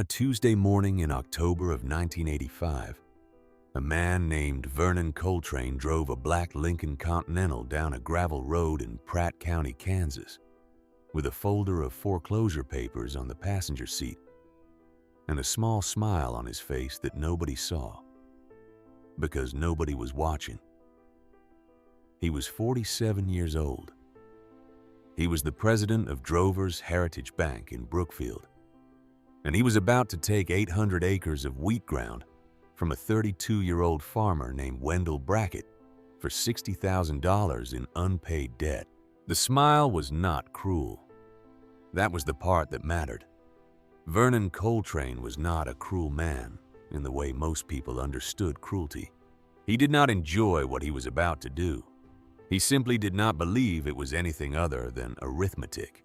Tuesday morning in October of 1985, a man named Vernon Coltrane drove a black Lincoln Continental down a gravel road in Pratt County, Kansas, with a folder of foreclosure papers on the passenger seat and a small smile on his face that nobody saw, because nobody was watching. He was 47 years old. He was the president of Drover's Heritage Bank in Brookfield, and he was about to take 800 acres of wheat ground from a 32-year-old farmer named Wendell Brackett for $60,000 in unpaid debt. The smile was not cruel. That was the part that mattered. Vernon Coltrane was not a cruel man in the way most people understood cruelty. He did not enjoy what he was about to do. He simply did not believe it was anything other than arithmetic.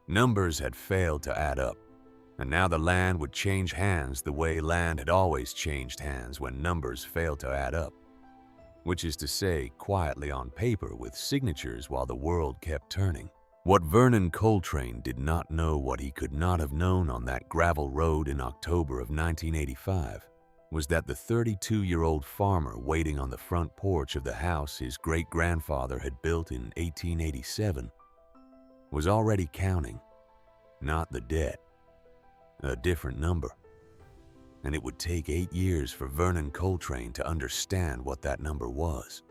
Numbers had failed to add up, and now the land would change hands the way land had always changed hands when numbers failed to add up, which is to say, quietly on paper with signatures while the world kept turning. What Vernon Coltrane did not know, what he could not have known on that gravel road in October of 1985, was that the 32-year-old farmer waiting on the front porch of the house his great-grandfather had built in 1887 was already counting, not the debt, a different number. And it would take 8 years for Vernon Coltrane to understand what that number was.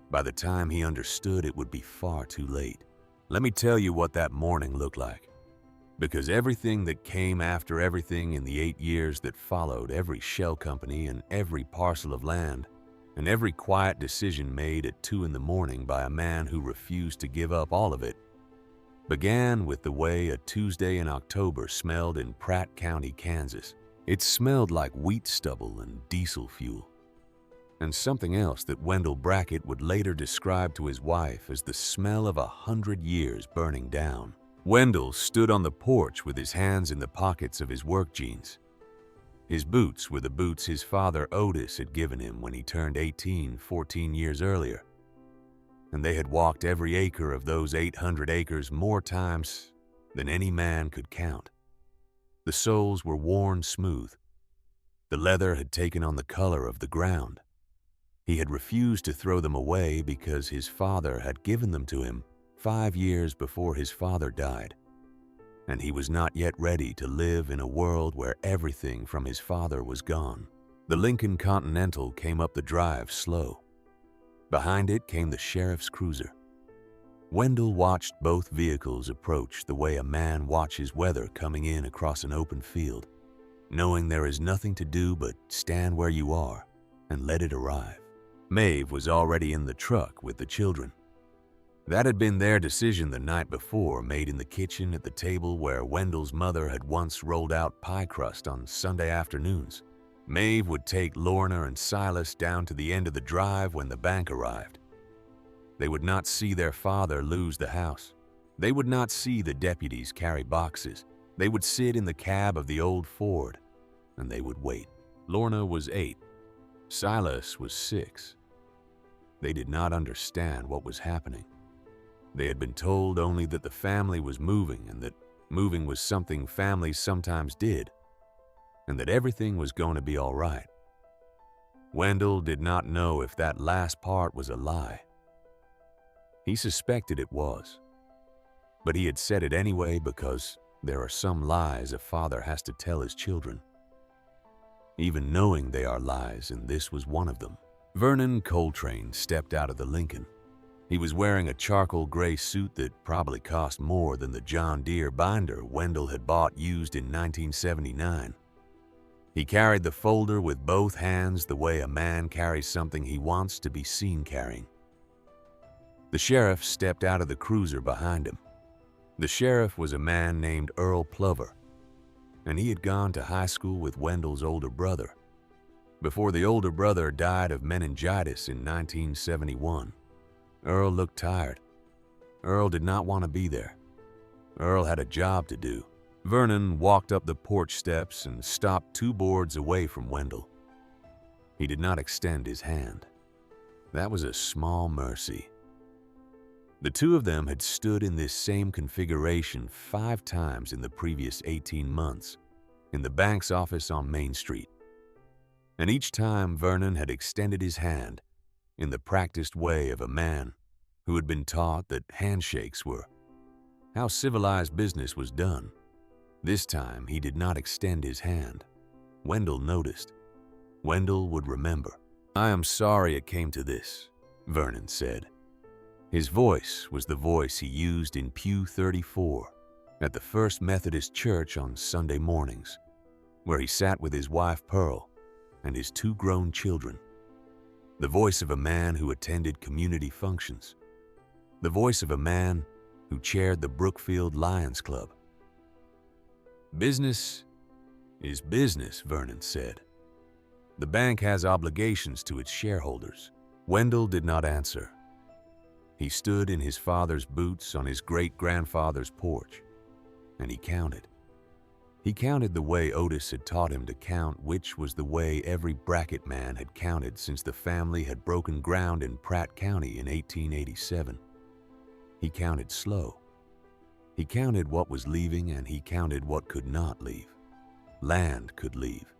By the time he understood, it would be far too late. Let me tell you what that morning looked like. Because everything that came after everything in the 8 years that followed, every shell company and every parcel of land, and every quiet decision made at 2 in the morning by a man who refused to give up all of it, began with the way a Tuesday in October smelled in Pratt County, Kansas. It smelled like wheat stubble and diesel fuel, and something else that Wendell Brackett would later describe to his wife as the smell of 100 years burning down. Wendell stood on the porch with his hands in the pockets of his work jeans. His boots were the boots his father Otis had given him when he turned 18 14 years earlier, and they had walked every acre of those 800 acres more times than any man could count. The soles were worn smooth. The leather had taken on the color of the ground. He had refused to throw them away because his father had given them to him 5 years before his father died, and he was not yet ready to live in a world where everything from his father was gone. The Lincoln Continental came up the drive slow. Behind it came the sheriff's cruiser. Wendell watched both vehicles approach the way a man watches weather coming in across an open field, knowing there is nothing to do but stand where you are and let it arrive. Maeve was already in the truck with the children. That had been their decision the night before, made in the kitchen at the table where Wendell's mother had once rolled out pie crust on Sunday afternoons. Maeve would take Lorna and Silas down to the end of the drive when the bank arrived. They would not see their father lose the house. They would not see the deputies carry boxes. They would sit in the cab of the old Ford, and they would wait. Lorna was 8. Silas was 6. They did not understand what was happening. They had been told only that the family was moving and that moving was something families sometimes did, and that everything was going to be all right. Wendell did not know if that last part was a lie. He suspected it was, but he had said it anyway because there are some lies a father has to tell his children, even knowing they are lies, and this was one of them. Vernon Coltrane stepped out of the Lincoln. He was wearing a charcoal gray suit that probably cost more than the John Deere binder Wendell had bought used in 1979. He carried the folder with both hands the way a man carries something he wants to be seen carrying. The sheriff stepped out of the cruiser behind him. The sheriff was a man named Earl Plover, and he had gone to high school with Wendell's older brother before the older brother died of meningitis in 1971. Earl looked tired. Earl did not want to be there. Earl had a job to do. Vernon walked up the porch steps and stopped 2 boards away from Wendell. He did not extend his hand. That was a small mercy. The 2 of them had stood in this same configuration 5 times in the previous 18 months, in the bank's office on Main Street. And each time Vernon had extended his hand in the practiced way of a man who had been taught that handshakes were how civilized business was done. This time he did not extend his hand. Wendell noticed. Wendell would remember. "I am sorry it came to this," Vernon said. His voice was the voice he used in Pew 34 at the First Methodist Church on Sunday mornings, where he sat with his wife Pearl and his 2 grown children. The voice of a man who attended community functions. The voice of a man who chaired the Brookfield Lions Club. "Business is business," Vernon said. "The bank has obligations to its shareholders." Wendell did not answer. He stood in his father's boots on his great-grandfather's porch, and he counted. He counted the way Otis had taught him to count, which was the way every Brackett man had counted since the family had broken ground in Pratt County in 1887. He counted slow. He counted what was leaving, and he counted what could not leave. Land could leave.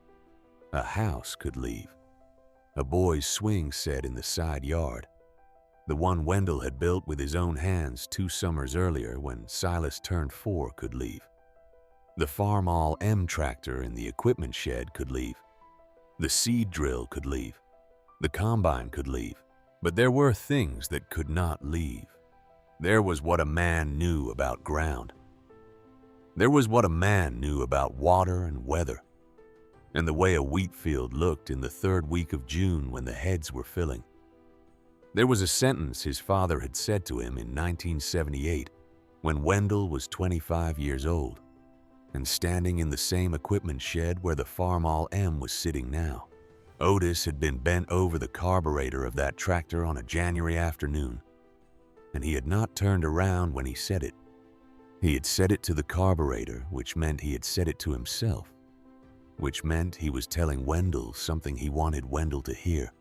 A house could leave. A boy's swing set in the side yard. The one Wendell had built with his own hands 2 summers earlier when Silas turned 4 could leave. The Farmall M tractor in the equipment shed could leave. The seed drill could leave. The combine could leave. But there were things that could not leave. There was what a man knew about ground. There was what a man knew about water and weather, and the way a wheat field looked in the 3rd week of June when the heads were filling. There was a sentence his father had said to him in 1978 when Wendell was 25 years old and standing in the same equipment shed where the Farmall M was sitting now. Otis had been bent over the carburetor of that tractor on a January afternoon, and he had not turned around when he said it. He had said it to the carburetor, which meant he had said it to himself, which meant he was telling Wendell something he wanted Wendell to hear,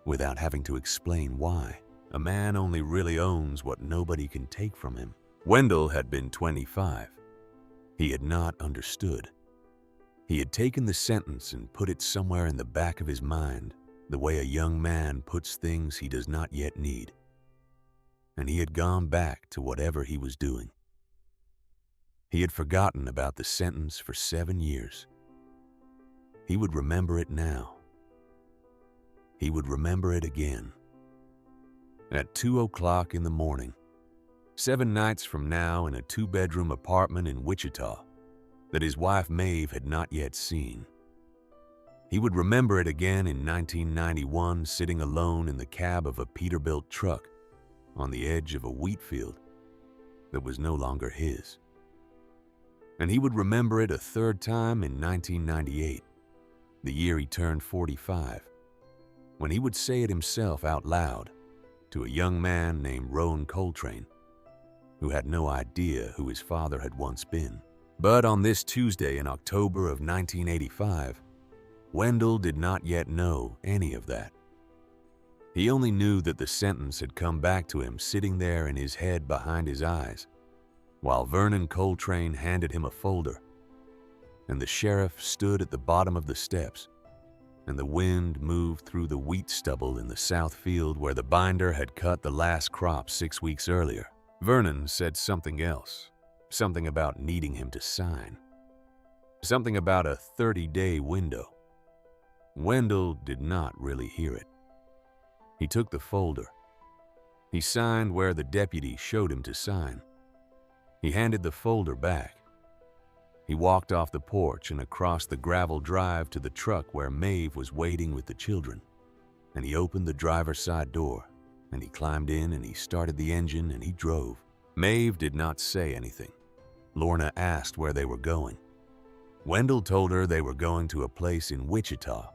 without having to explain why. A man only really owns what nobody can take from him. Wendell had been 25. He had not understood. He had taken the sentence and put it somewhere in the back of his mind, the way a young man puts things he does not yet need. And he had gone back to whatever he was doing. He had forgotten about the sentence for 7 years. He would remember it now. He would remember it again. At 2 o'clock in the morning, 7 nights from now, in a 2-bedroom apartment in Wichita that his wife Maeve had not yet seen. He would remember it again in 1991, sitting alone in the cab of a Peterbilt truck on the edge of a wheat field that was no longer his. And he would remember it a 3rd time in 1998, the year he turned 45, when he would say it himself out loud to a young man named Vernon Coltrane, who had no idea who his father had once been. But on this Tuesday in October of 1985, Wendell did not yet know any of that. He only knew that the sentence had come back to him sitting there in his head behind his eyes, while Vernon Coltrane handed him a folder, and the sheriff stood at the bottom of the steps, and the wind moved through the wheat stubble in the south field where the binder had cut the last crop 6 weeks earlier. Vernon said something else, something about needing him to sign, something about a 30-day window. Wendell did not really hear it. He took the folder. He signed where the deputy showed him to sign. He handed the folder back. He walked off the porch and across the gravel drive to the truck where Maeve was waiting with the children. And he opened the driver's side door, and he climbed in and he started the engine and he drove. Maeve did not say anything. Lorna asked where they were going. Wendell told her they were going to a place in Wichita.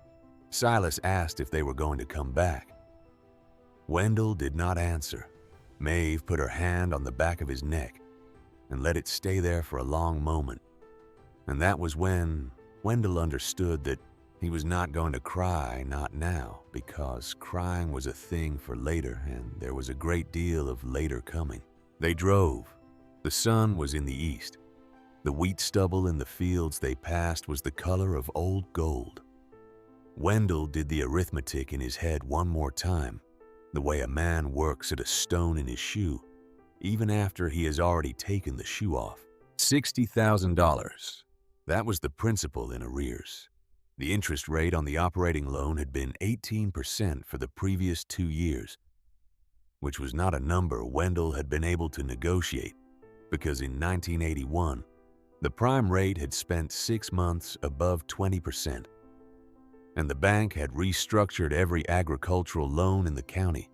Silas asked if they were going to come back. Wendell did not answer. Maeve put her hand on the back of his neck and let it stay there for a long moment. And that was when Wendell understood that he was not going to cry, not now, because crying was a thing for later, and there was a great deal of later coming. They drove. The sun was in the east. The wheat stubble in the fields they passed was the color of old gold. Wendell did the arithmetic in his head one more time, the way a man works at a stone in his shoe, even after he has already taken the shoe off. $60,000. That was the principal in arrears. The interest rate on the operating loan had been 18% for the previous 2 years, which was not a number Wendell had been able to negotiate, because in 1981, the prime rate had spent 6 months above 20%, and the bank had restructured every agricultural loan in the county,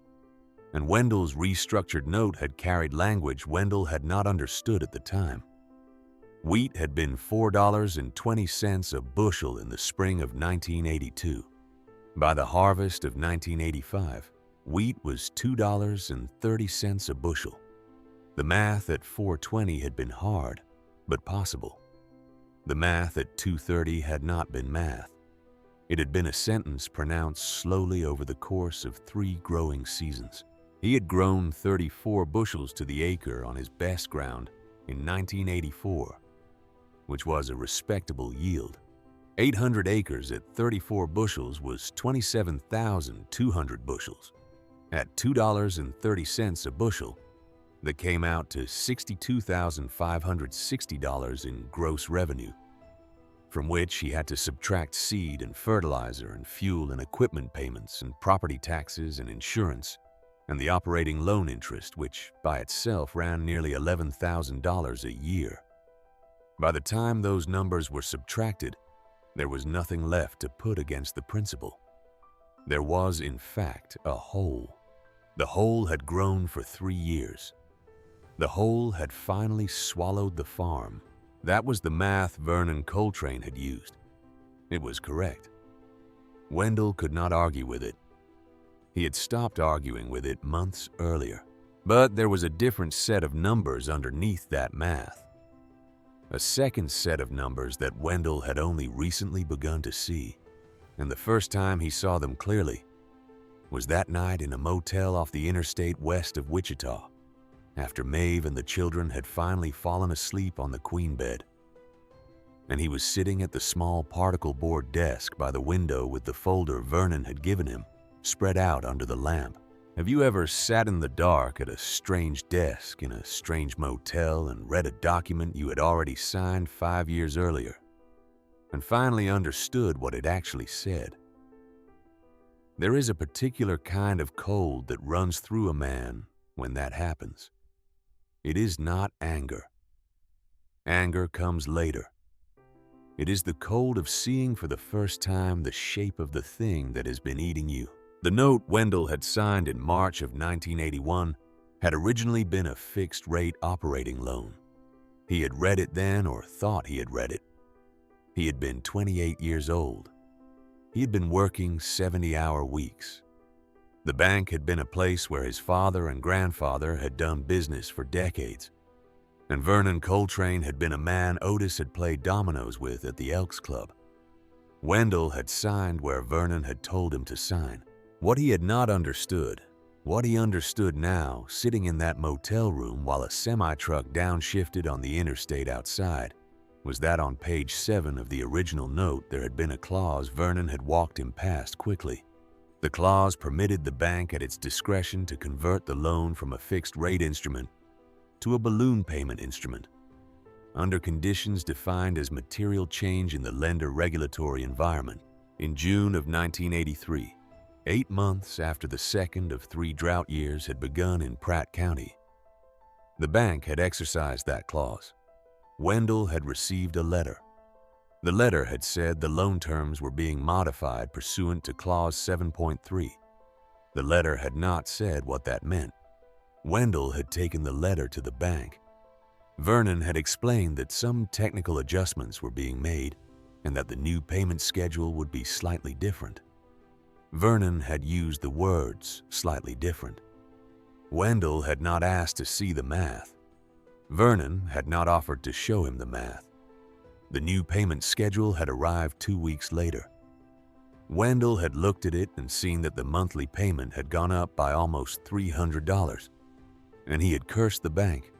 and Wendell's restructured note had carried language Wendell had not understood at the time. Wheat had been $4.20 a bushel in the spring of 1982. By the harvest of 1985, wheat was $2.30 a bushel. The math at $4.20 had been hard, but possible. The math at $2.30 had not been math. It had been a sentence pronounced slowly over the course of 3 growing seasons. He had grown 34 bushels to the acre on his best ground in 1984, which was a respectable yield. 800 acres at 34 bushels was 27,200 bushels. At $2.30 a bushel, that came out to $62,560 in gross revenue, from which he had to subtract seed and fertilizer and fuel and equipment payments and property taxes and insurance, and the operating loan interest, which by itself ran nearly $11,000 a year. By the time those numbers were subtracted, there was nothing left to put against the principal. There was, in fact, a hole. The hole had grown for 3 years. The hole had finally swallowed the farm. That was the math Vernon Coltrane had used. It was correct. Wendell could not argue with it. He had stopped arguing with it months earlier. But there was a different set of numbers underneath that math. A second set of numbers that Wendell had only recently begun to see, and the first time he saw them clearly was that night in a motel off the interstate west of Wichita, after Maeve and the children had finally fallen asleep on the queen bed, and he was sitting at the small particle board desk by the window with the folder Vernon had given him spread out under the lamp. Have you ever sat in the dark at a strange desk in a strange motel and read a document you had already signed 5 years earlier, and finally understood what it actually said? There is a particular kind of cold that runs through a man when that happens. It is not anger. Anger comes later. It is the cold of seeing for the first time the shape of the thing that has been eating you. The note Wendell had signed in March of 1981 had originally been a fixed-rate operating loan. He had read it then, or thought he had read it. He had been 28 years old. He had been working 70-hour weeks. The bank had been a place where his father and grandfather had done business for decades, and Vernon Coltrane had been a man Otis had played dominoes with at the Elks Club. Wendell had signed where Vernon had told him to sign. What he had not understood, what he understood now, sitting in that motel room while a semi-truck downshifted on the interstate outside, was that on page 7 of the original note there had been a clause Vernon had walked him past quickly. The clause permitted the bank at its discretion to convert the loan from a fixed-rate instrument to a balloon payment instrument, under conditions defined as material change in the lender regulatory environment. In June of 1983, 8 months after the second of 3 drought years had begun in Pratt County, the bank had exercised that clause. Wendell had received a letter. The letter had said the loan terms were being modified pursuant to Clause 7.3. The letter had not said what that meant. Wendell had taken the letter to the bank. Vernon had explained that some technical adjustments were being made and that the new payment schedule would be slightly different. Vernon had used the words slightly different. Wendell had not asked to see the math. Vernon had not offered to show him the math. The new payment schedule had arrived 2 weeks later. Wendell had looked at it and seen that the monthly payment had gone up by almost $300, and he had cursed the bank,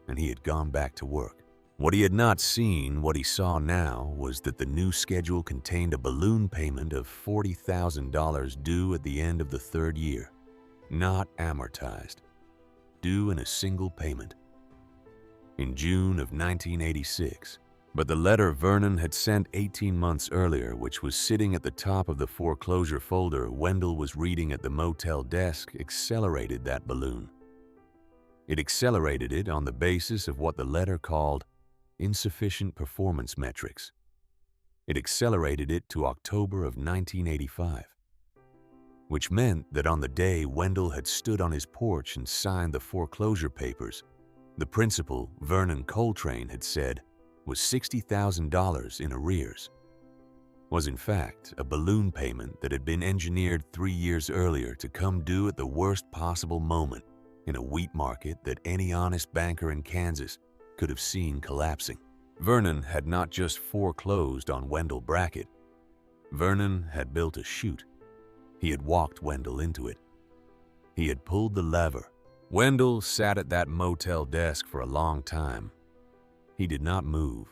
and he had gone back to work. What he had not seen, what he saw now, was that the new schedule contained a balloon payment of $40,000 due at the end of the third year, not amortized, due in a single payment. In June of 1986, but the letter Vernon had sent 18 months earlier, which was sitting at the top of the foreclosure folder Wendell was reading at the motel desk, accelerated that balloon. It accelerated it on the basis of what the letter called insufficient performance metrics. It accelerated it to October of 1985, which meant that on the day Wendell had stood on his porch and signed the foreclosure papers, the principal, Vernon Coltrane, had said was $60,000 in arrears, was in fact a balloon payment that had been engineered 3 years earlier to come due at the worst possible moment in a wheat market that any honest banker in Kansas could have seen collapsing. Vernon had not just foreclosed on Wendell Brackett. Vernon had built a chute. He had walked Wendell into it. He had pulled the lever. Wendell sat at that motel desk for a long time. He did not move.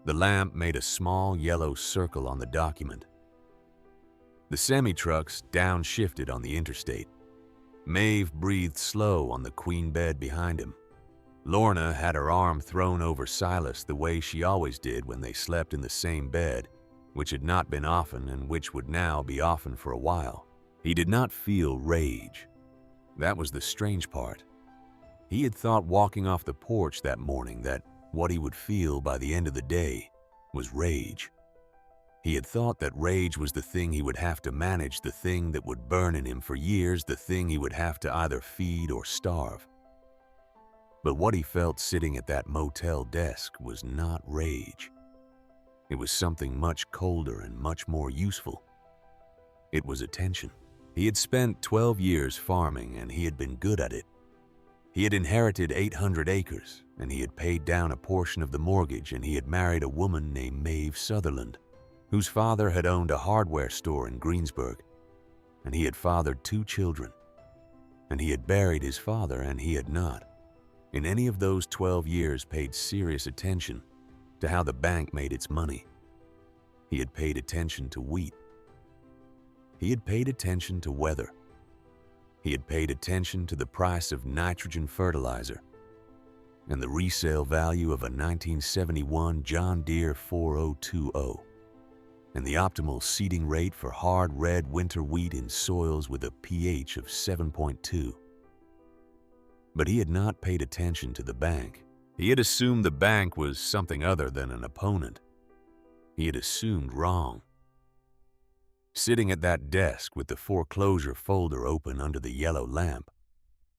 The lamp made a small yellow circle on the document. The semi-trucks downshifted on the interstate. Maeve breathed slow on the queen bed behind him. Lorna had her arm thrown over Silas the way she always did when they slept in the same bed, which had not been often and which would now be often for a while. He did not feel rage. That was the strange part. He had thought walking off the porch that morning that what he would feel by the end of the day was rage. He had thought that rage was the thing he would have to manage, the thing that would burn in him for years, the thing he would have to either feed or starve. But what he felt sitting at that motel desk was not rage. It was something much colder and much more useful. It was attention. He had spent 12 years farming and he had been good at it. He had inherited 800 acres and he had paid down a portion of the mortgage, and he had married a woman named Maeve Sutherland, whose father had owned a hardware store in Greensburg, and he had fathered 2 children. And he had buried his father, and he had not, in any of those 12 years, paid serious attention to how the bank made its money. He had paid attention to wheat. He had paid attention to weather. He had paid attention to the price of nitrogen fertilizer and the resale value of a 1971 John Deere 4020, and the optimal seeding rate for hard red winter wheat in soils with a pH of 7.2. But he had not paid attention to the bank. He had assumed the bank was something other than an opponent. He had assumed wrong. Sitting at that desk with the foreclosure folder open under the yellow lamp,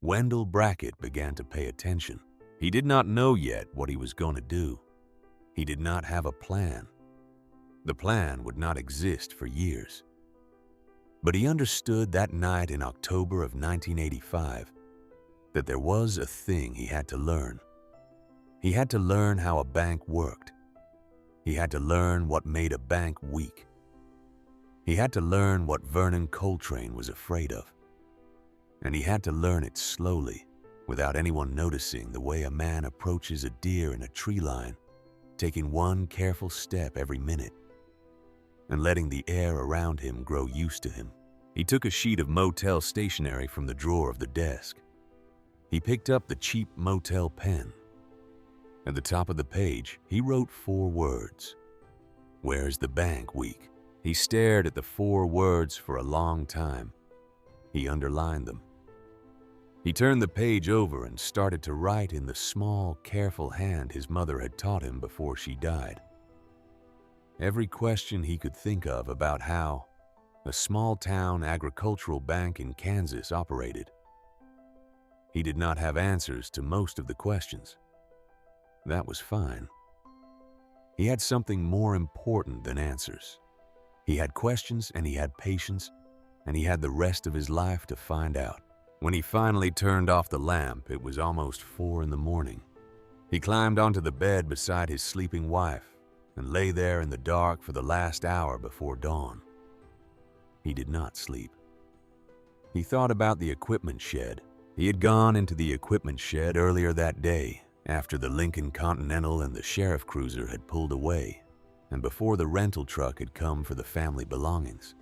Wendell Brackett began to pay attention. He did not know yet what he was going to do. He did not have a plan. The plan would not exist for years. But he understood that night in October of 1985 that there was a thing he had to learn. He had to learn how a bank worked. He had to learn what made a bank weak. He had to learn what Vernon Coltrane was afraid of. And he had to learn it slowly, without anyone noticing, the way a man approaches a deer in a tree line, taking one careful step every minute, and letting the air around him grow used to him. He took a sheet of motel stationery from the drawer of the desk. He picked up the cheap motel pen. At the top of the page, he wrote 4 words. "Where's the bank weak?" He stared at the 4 words for a long time. He underlined them. He turned the page over and started to write in the small, careful hand his mother had taught him before she died. Every question he could think of about how a small-town agricultural bank in Kansas operated. He did not have answers to most of the questions. That was fine. He had something more important than answers. He had questions and he had patience, and he had the rest of his life to find out. When he finally turned off the lamp, it was almost 4 in the morning. He climbed onto the bed beside his sleeping wife and lay there in the dark for the last hour before dawn. He did not sleep. He thought about the equipment shed. He had gone into the equipment shed earlier that day, After the Lincoln Continental and the sheriff cruiser had pulled away, and before the rental truck had come for the family belongings,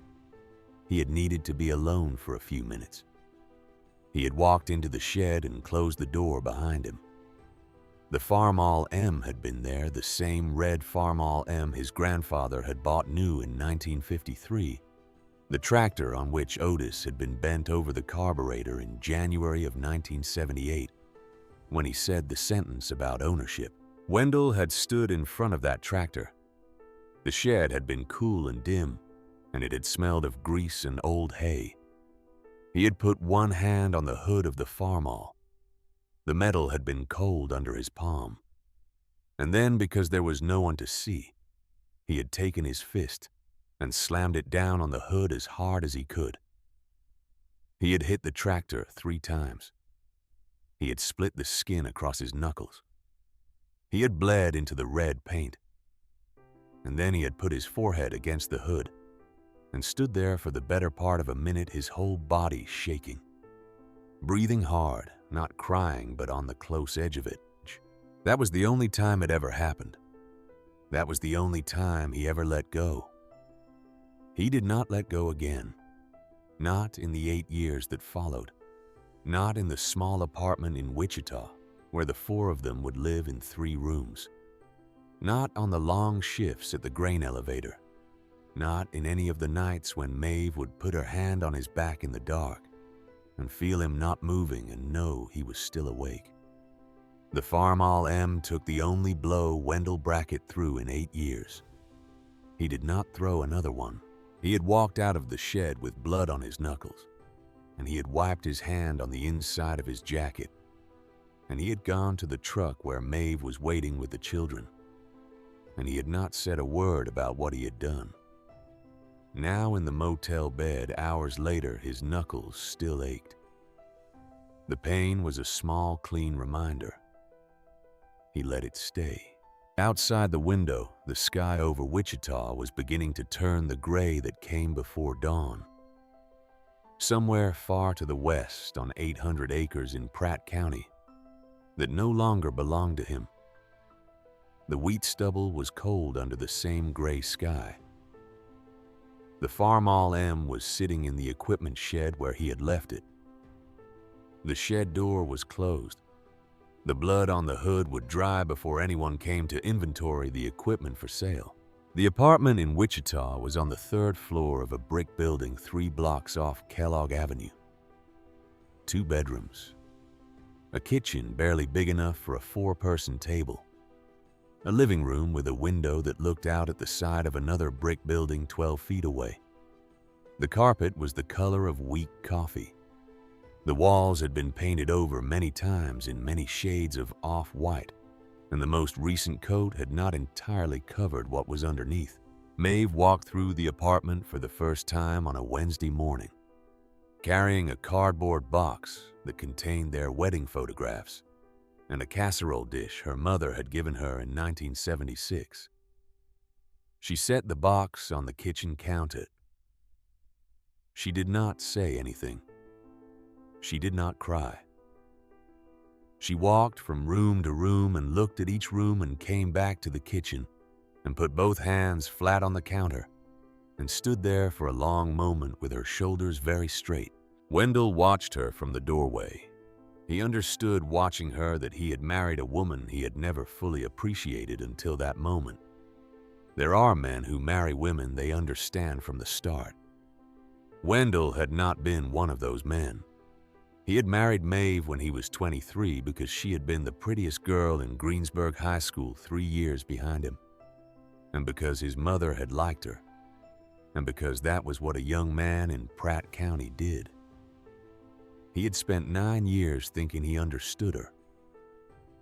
he had needed to be alone for a few minutes. He had walked into the shed and closed the door behind him. The Farmall M had been there, the same red Farmall M his grandfather had bought new in 1953, the tractor on which Otis had been bent over the carburetor in January of 1978 when he said the sentence about ownership. Wendell had stood in front of that tractor. The shed had been cool and dim, and it had smelled of grease and old hay. He had put one hand on the hood of the Farmall. The metal had been cold under his palm. And then, because there was no one to see, he had taken his fist and slammed it down on the hood as hard as he could. He had hit the tractor 3 times. He had split the skin across his knuckles. He had bled into the red paint. And then he had put his forehead against the hood and stood there for the better part of a minute, his whole body shaking. Breathing hard, not crying, but on the close edge of it. That was the only time it ever happened. That was the only time he ever let go. He did not let go again. Not in the 8 years that followed. Not in the small apartment in Wichita, where the 4 of them would live in 3 rooms. Not on the long shifts at the grain elevator. Not in any of the nights when Maeve would put her hand on his back in the dark and feel him not moving and know he was still awake. The Farmall M took the only blow Wendell Brackett threw in 8 years. He did not throw another one. He had walked out of the shed with blood on his knuckles, and he had wiped his hand on the inside of his jacket, and he had gone to the truck where Maeve was waiting with the children, and he had not said a word about what he had done. Now in the motel bed, hours later, his knuckles still ached. The pain was a small, clean reminder. He let it stay. Outside the window, the sky over Wichita was beginning to turn the gray that came before dawn. Somewhere far to the west on 800 acres in Pratt County that no longer belonged to him, the wheat stubble was cold under the same gray sky. The Farmall M was sitting in the equipment shed where he had left it. The shed door was closed. The blood on the hood would dry before anyone came to inventory the equipment for sale. The apartment in Wichita was on the 3rd floor of a brick building 3 blocks off Kellogg Avenue. 2 bedrooms. A kitchen barely big enough for a 4-person table. A living room with a window that looked out at the side of another brick building 12 feet away. The carpet was the color of weak coffee. The walls had been painted over many times in many shades of off-white, and the most recent coat had not entirely covered what was underneath. Maeve walked through the apartment for the first time on a Wednesday morning, carrying a cardboard box that contained their wedding photographs and a casserole dish her mother had given her in 1976. She set the box on the kitchen counter. She did not say anything. She did not cry. She walked from room to room and looked at each room and came back to the kitchen and put both hands flat on the counter and stood there for a long moment with her shoulders very straight. Wendell watched her from the doorway. He understood watching her that he had married a woman he had never fully appreciated until that moment. There are men who marry women they understand from the start. Wendell had not been one of those men. He had married Maeve when he was 23 because she had been the prettiest girl in Greensburg High School 3 years behind him, and because his mother had liked her, and because that was what a young man in Pratt County did. He had spent 9 years thinking he understood her.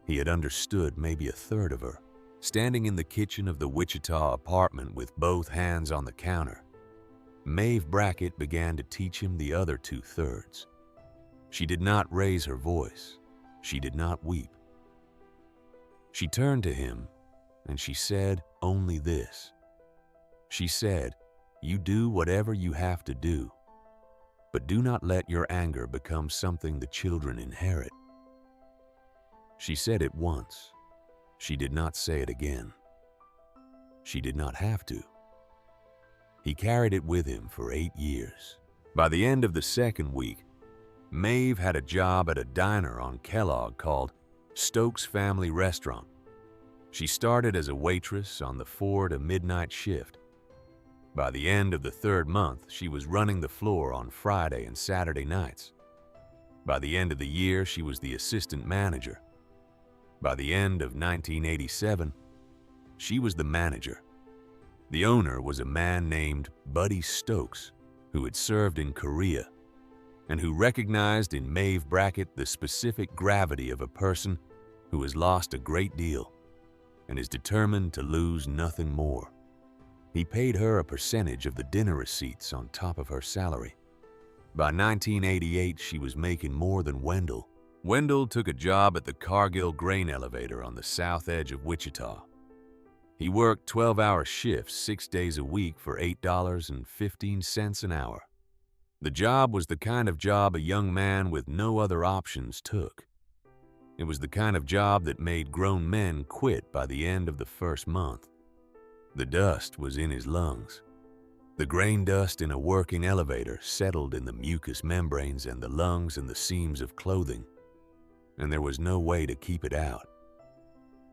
He had understood maybe a third of her. Standing in the kitchen of the Wichita apartment with both hands on the counter, Maeve Brackett began to teach him the other 2/3. She did not raise her voice. She did not weep. She turned to him and she said only this. She said, "You do whatever you have to do, but do not let your anger become something the children inherit." She said it once. She did not say it again. She did not have to. He carried it with him for 8 years. By the end of the second week, Maeve had a job at a diner on Kellogg called Stokes Family Restaurant. She started as a waitress on the 4 to midnight shift. By the end of the third month, she was running the floor on Friday and Saturday nights. By the end of the year, she was the assistant manager. By the end of 1987, she was the manager. The owner was a man named Buddy Stokes, who had served in Korea, and who recognized in Maeve Brackett the specific gravity of a person who has lost a great deal and is determined to lose nothing more. He paid her a percentage of the dinner receipts on top of her salary. By 1988, she was making more than Wendell. Wendell took a job at the Cargill grain elevator on the south edge of Wichita. He worked 12-hour shifts 6 days a week for $8.15 an hour. The job was the kind of job a young man with no other options took. It was the kind of job that made grown men quit by the end of the first month. The dust was in his lungs. The grain dust in a working elevator settled in the mucous membranes and the lungs and the seams of clothing, and there was no way to keep it out.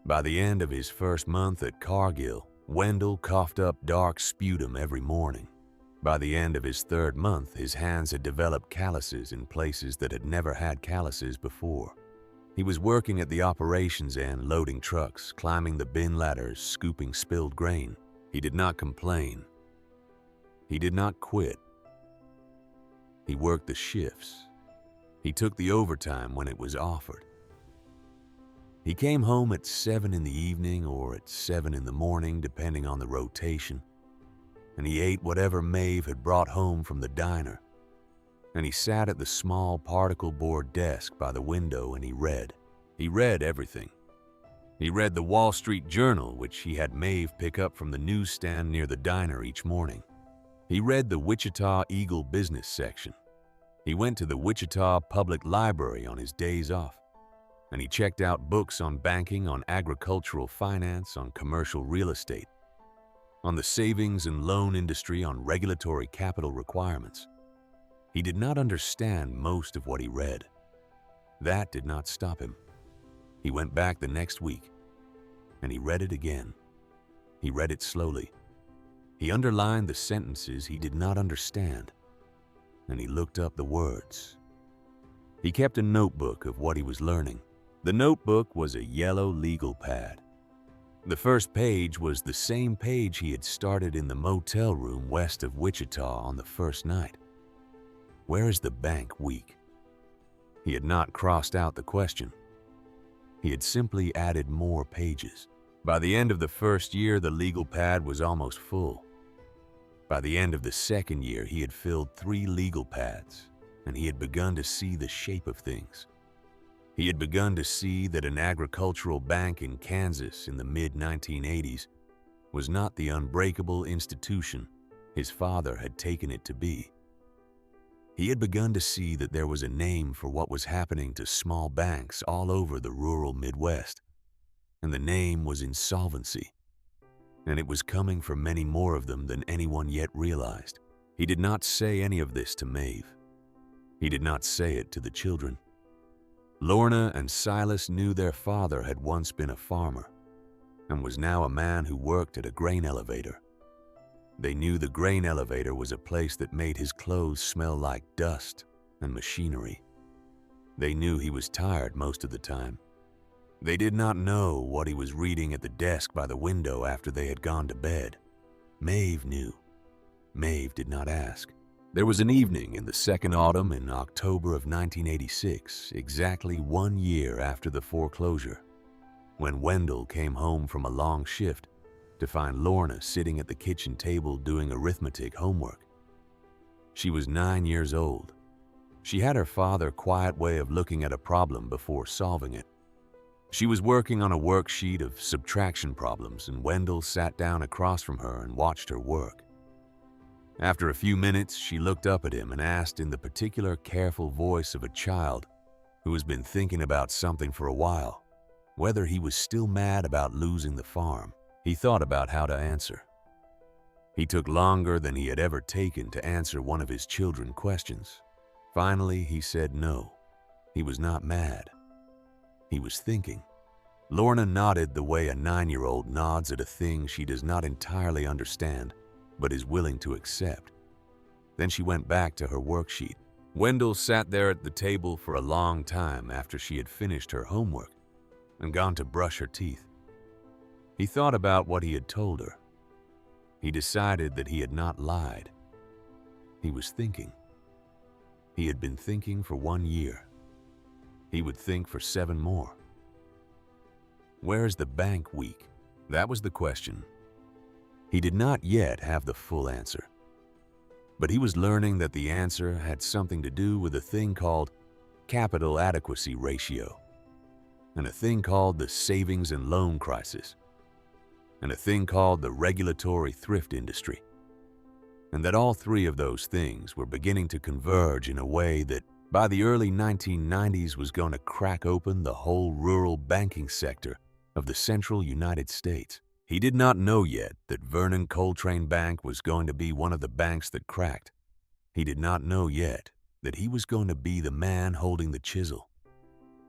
By the end of his first month at Cargill, Wendell coughed up dark sputum every morning. By the end of his third month, his hands had developed calluses in places that had never had calluses before. He was working at the operations end, loading trucks, climbing the bin ladders, scooping spilled grain. He did not complain. He did not quit. He worked the shifts. He took the overtime when it was offered. He came home at 7 in the evening or at 7 in the morning, depending on the rotation, and he ate whatever Maeve had brought home from the diner. And he sat at the small particle board desk by the window and he read. He read everything. He read the Wall Street Journal, which he had Maeve pick up from the newsstand near the diner each morning. He read the Wichita Eagle business section. He went to the Wichita Public Library on his days off, and he checked out books on banking, on agricultural finance, on commercial real estate, on the savings and loan industry, on regulatory capital requirements. He did not understand most of what he read. That did not stop him. He went back the next week, and he read it again. He read it slowly. He underlined the sentences he did not understand, and he looked up the words. He kept a notebook of what he was learning. The notebook was a yellow legal pad. The first page was the same page he had started in the motel room west of Wichita on the first night. Where is the bank weak? He had not crossed out the question. He had simply added more pages. By the end of the first year, the legal pad was almost full. By the end of the second year, he had filled 3 legal pads, and he had begun to see the shape of things. He had begun to see that an agricultural bank in Kansas in the mid-1980s was not the unbreakable institution his father had taken it to be. He had begun to see that there was a name for what was happening to small banks all over the rural Midwest, and the name was insolvency, and it was coming for many more of them than anyone yet realized. He did not say any of this to Maeve. He did not say it to the children. Lorna and Silas knew their father had once been a farmer and was now a man who worked at a grain elevator. They knew the grain elevator was a place that made his clothes smell like dust and machinery. They knew he was tired most of the time. They did not know what he was reading at the desk by the window after they had gone to bed. Maeve knew. Maeve did not ask. There was an evening in the second autumn in October of 1986, exactly 1 year after the foreclosure, when Wendell came home from a long shift to find Lorna sitting at the kitchen table doing arithmetic homework. She was 9 years old. She had her father's quiet way of looking at a problem before solving it. She was working on a worksheet of subtraction problems, and Wendell sat down across from her and watched her work. After a few minutes, she looked up at him and asked in the particular careful voice of a child who has been thinking about something for a while, whether he was still mad about losing the farm. He thought about how to answer. He took longer than he had ever taken to answer one of his children's questions. Finally, he said no. He was not mad. He was thinking. Lorna nodded the way a 9-year-old nods at a thing she does not entirely understand, but is willing to accept. Then she went back to her worksheet. Wendell sat there at the table for a long time after she had finished her homework and gone to brush her teeth. He thought about what he had told her. He decided that he had not lied. He was thinking. He had been thinking for 1 year. He would think for 7 more. Where's the bank week? That was the question. He did not yet have the full answer. But he was learning that the answer had something to do with a thing called capital adequacy ratio, and a thing called the savings and loan crisis, and a thing called the regulatory thrift industry, and that all 3 of those things were beginning to converge in a way that by the early 1990s was going to crack open the whole rural banking sector of the central United States. He did not know yet that Vernon Coltrane Bank was going to be one of the banks that cracked. He did not know yet that he was going to be the man holding the chisel.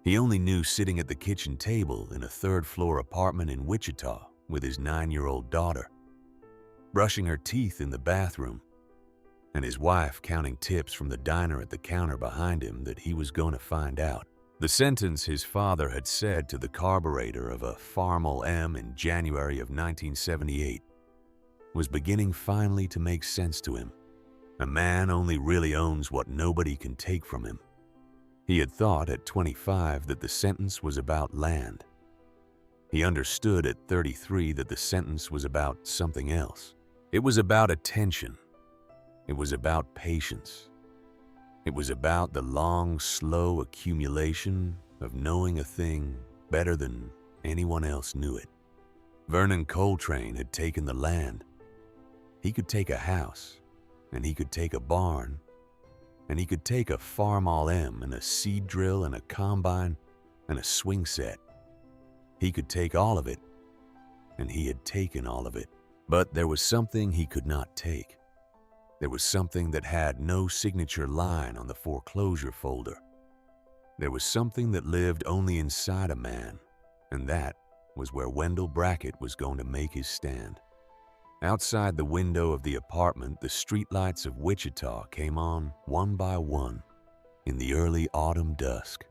He only knew sitting at the kitchen table in a 3rd-floor apartment in Wichita with his 9-year-old daughter, brushing her teeth in the bathroom, and his wife counting tips from the diner at the counter behind him that he was going to find out. The sentence his father had said to the carburetor of a Farmall M in January of 1978 was beginning finally to make sense to him. A man only really owns what nobody can take from him. He had thought at 25 that the sentence was about land. He understood at 33 that the sentence was about something else. It was about attention. It was about patience. It was about the long, slow accumulation of knowing a thing better than anyone else knew it. Vernon Coltrane had taken the land. He could take a house, and he could take a barn, and he could take a Farmall M and a seed drill and a combine and a swing set. He could take all of it, and he had taken all of it. But there was something he could not take. There was something that had no signature line on the foreclosure folder. There was something that lived only inside a man, and that was where Wendell Brackett was going to make his stand. Outside the window of the apartment, the streetlights of Wichita came on one by one in the early autumn dusk.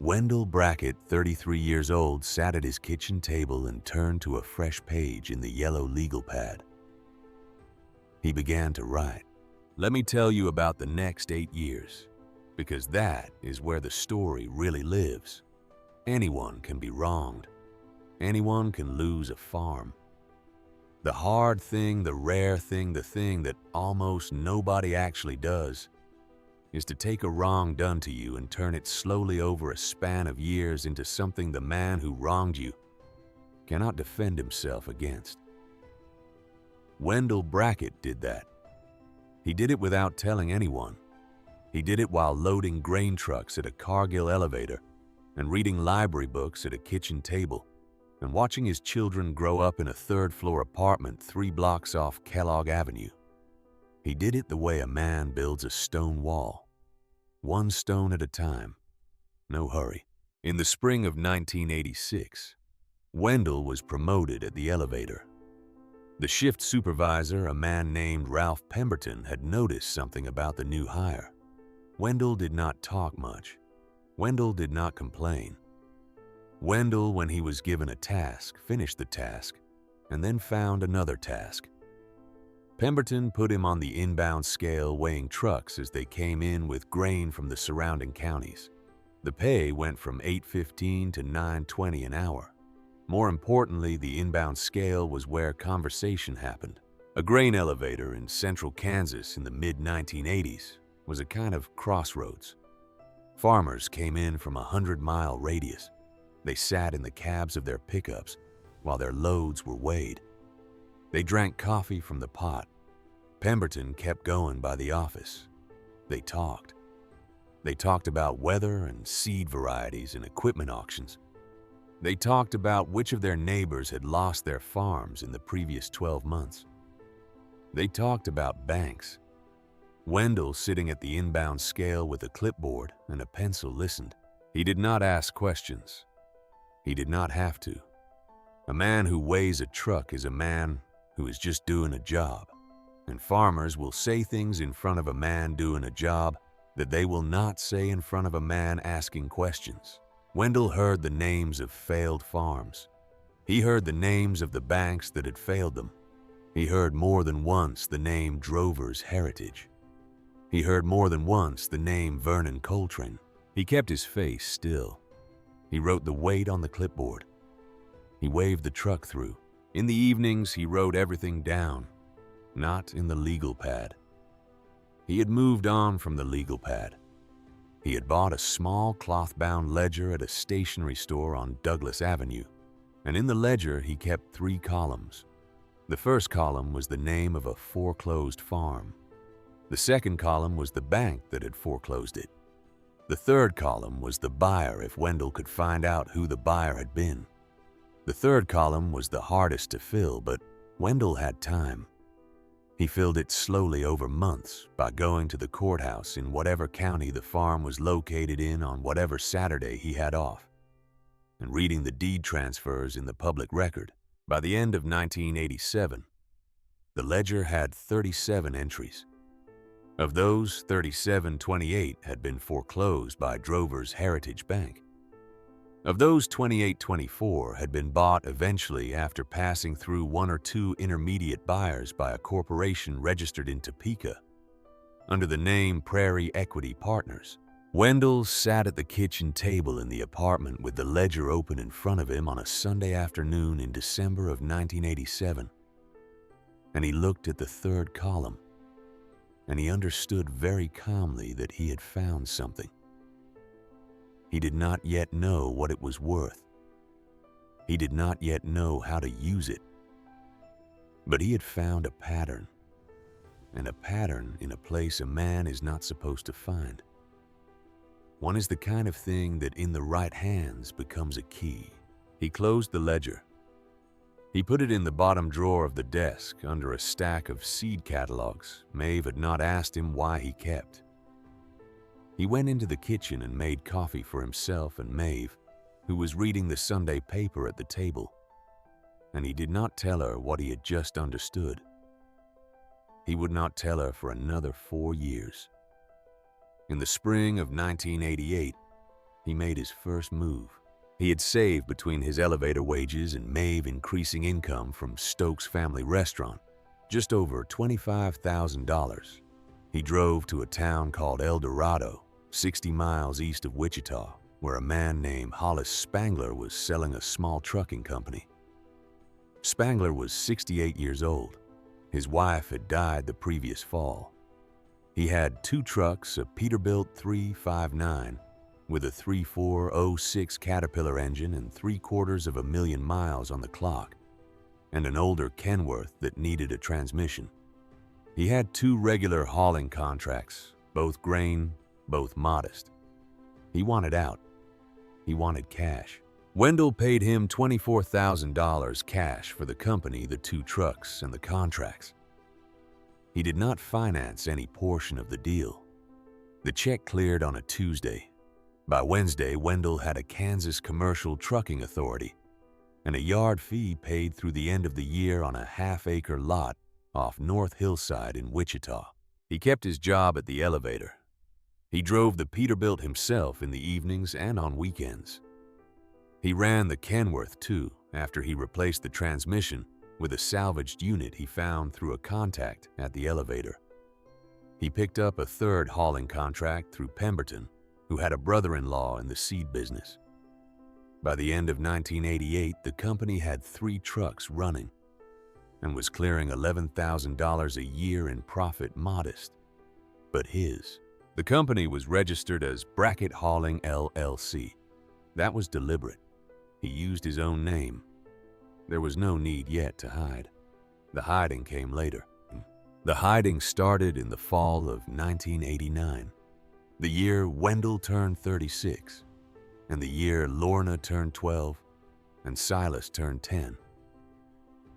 Wendell Brackett, 33 years old, sat at his kitchen table and turned to a fresh page in the yellow legal pad. He began to write. Let me tell you about the next 8 years, because that is where the story really lives. Anyone can be wronged. Anyone can lose a farm. The hard thing, the rare thing, the thing that almost nobody actually does is to take a wrong done to you and turn it slowly over a span of years into something the man who wronged you cannot defend himself against. Wendell Brackett did that. He did it without telling anyone. He did it while loading grain trucks at a Cargill elevator and reading library books at a kitchen table and watching his children grow up in a 3rd-floor apartment 3 blocks off Kellogg Avenue. He did it the way a man builds a stone wall, 1 stone at a time, no hurry. In the spring of 1986, Wendell was promoted at the elevator. The shift supervisor, a man named Ralph Pemberton, had noticed something about the new hire. Wendell did not talk much. Wendell did not complain. Wendell, when he was given a task, finished the task, and then found another task. Pemberton put him on the inbound scale weighing trucks as they came in with grain from the surrounding counties. The pay went from $8.15 to $9.20 an hour. More importantly, the inbound scale was where conversation happened. A grain elevator in central Kansas in the mid-1980s was a kind of crossroads. Farmers came in from a 100-mile radius. They sat in the cabs of their pickups while their loads were weighed. They drank coffee from the pot. Pemberton kept going by the office. They talked. They talked about weather and seed varieties and equipment auctions. They talked about which of their neighbors had lost their farms in the previous 12 months. They talked about banks. Wendell, sitting at the inbound scale with a clipboard and a pencil, listened. He did not ask questions. He did not have to. A man who weighs a truck is a man who is just doing a job, and farmers will say things in front of a man doing a job that they will not say in front of a man asking questions. Wendell heard the names of failed farms. He heard the names of the banks that had failed them. He heard more than once the name Drover's Heritage. He heard more than once the name Vernon Coltrane. He kept his face still. He wrote the weight on the clipboard. He waved the truck through. In the evenings, he wrote everything down, not in the legal pad. He had moved on from the legal pad. He had bought a small cloth-bound ledger at a stationery store on Douglas Avenue, and in the ledger he kept 3 columns. The first column was the name of a foreclosed farm. The second column was the bank that had foreclosed it. The third column was the buyer if Wendell could find out who the buyer had been. The third column was the hardest to fill, but Wendell had time. He filled it slowly over months by going to the courthouse in whatever county the farm was located in on whatever Saturday he had off, and reading the deed transfers in the public record. By the end of 1987, the ledger had 37 entries. Of those, 28 had been foreclosed by Drover's Heritage Bank. Of those, 24 had been bought eventually after passing through 1 or 2 intermediate buyers by a corporation registered in Topeka under the name Prairie Equity Partners. Wendell sat at the kitchen table in the apartment with the ledger open in front of him on a Sunday afternoon in December of 1987, and he looked at the third column, and he understood very calmly that he had found something. He did not yet know what it was worth. He did not yet know how to use it. But he had found a pattern, and a pattern in a place a man is not supposed to find. One is the kind of thing that in the right hands becomes a key. He closed the ledger. He put it in the bottom drawer of the desk under a stack of seed catalogs Maeve had not asked him why he kept. He went into the kitchen and made coffee for himself and Maeve, who was reading the Sunday paper at the table, and he did not tell her what he had just understood. He would not tell her for another 4 years. In the spring of 1988, he made his first move. He had saved between his elevator wages and Maeve increasing income from Stokes Family Restaurant just over $25,000. He drove to a town called El Dorado, 60 miles east of Wichita, where a man named Hollis Spangler was selling a small trucking company. Spangler was 68 years old. His wife had died the previous fall. He had 2 trucks, a Peterbilt 359 with a 3406 Caterpillar engine and 750,000 miles on the clock, and an older Kenworth that needed a transmission. He had 2 regular hauling contracts, both grain, both modest. He wanted out. He wanted cash. Wendell paid him $24,000 cash for the company, the 2 trucks, and the contracts. He did not finance any portion of the deal. The check cleared on a Tuesday. By Wednesday, Wendell had a Kansas Commercial Trucking Authority and a yard fee paid through the end of the year on a half-acre lot off North Hillside in Wichita. He kept his job at the elevator. He drove the Peterbilt himself in the evenings and on weekends. He ran the Kenworth, too, after he replaced the transmission with a salvaged unit he found through a contact at the elevator. He picked up a 3rd hauling contract through Pemberton, who had a brother-in-law in the seed business. By the end of 1988, the company had 3 trucks running and was clearing $11,000 a year in profit, modest, but his. The company was registered as Brackett Hauling LLC. That was deliberate. He used his own name. There was no need yet to hide. The hiding came later. The hiding started in the fall of 1989, the year Wendell turned 36, and the year Lorna turned 12, and Silas turned 10.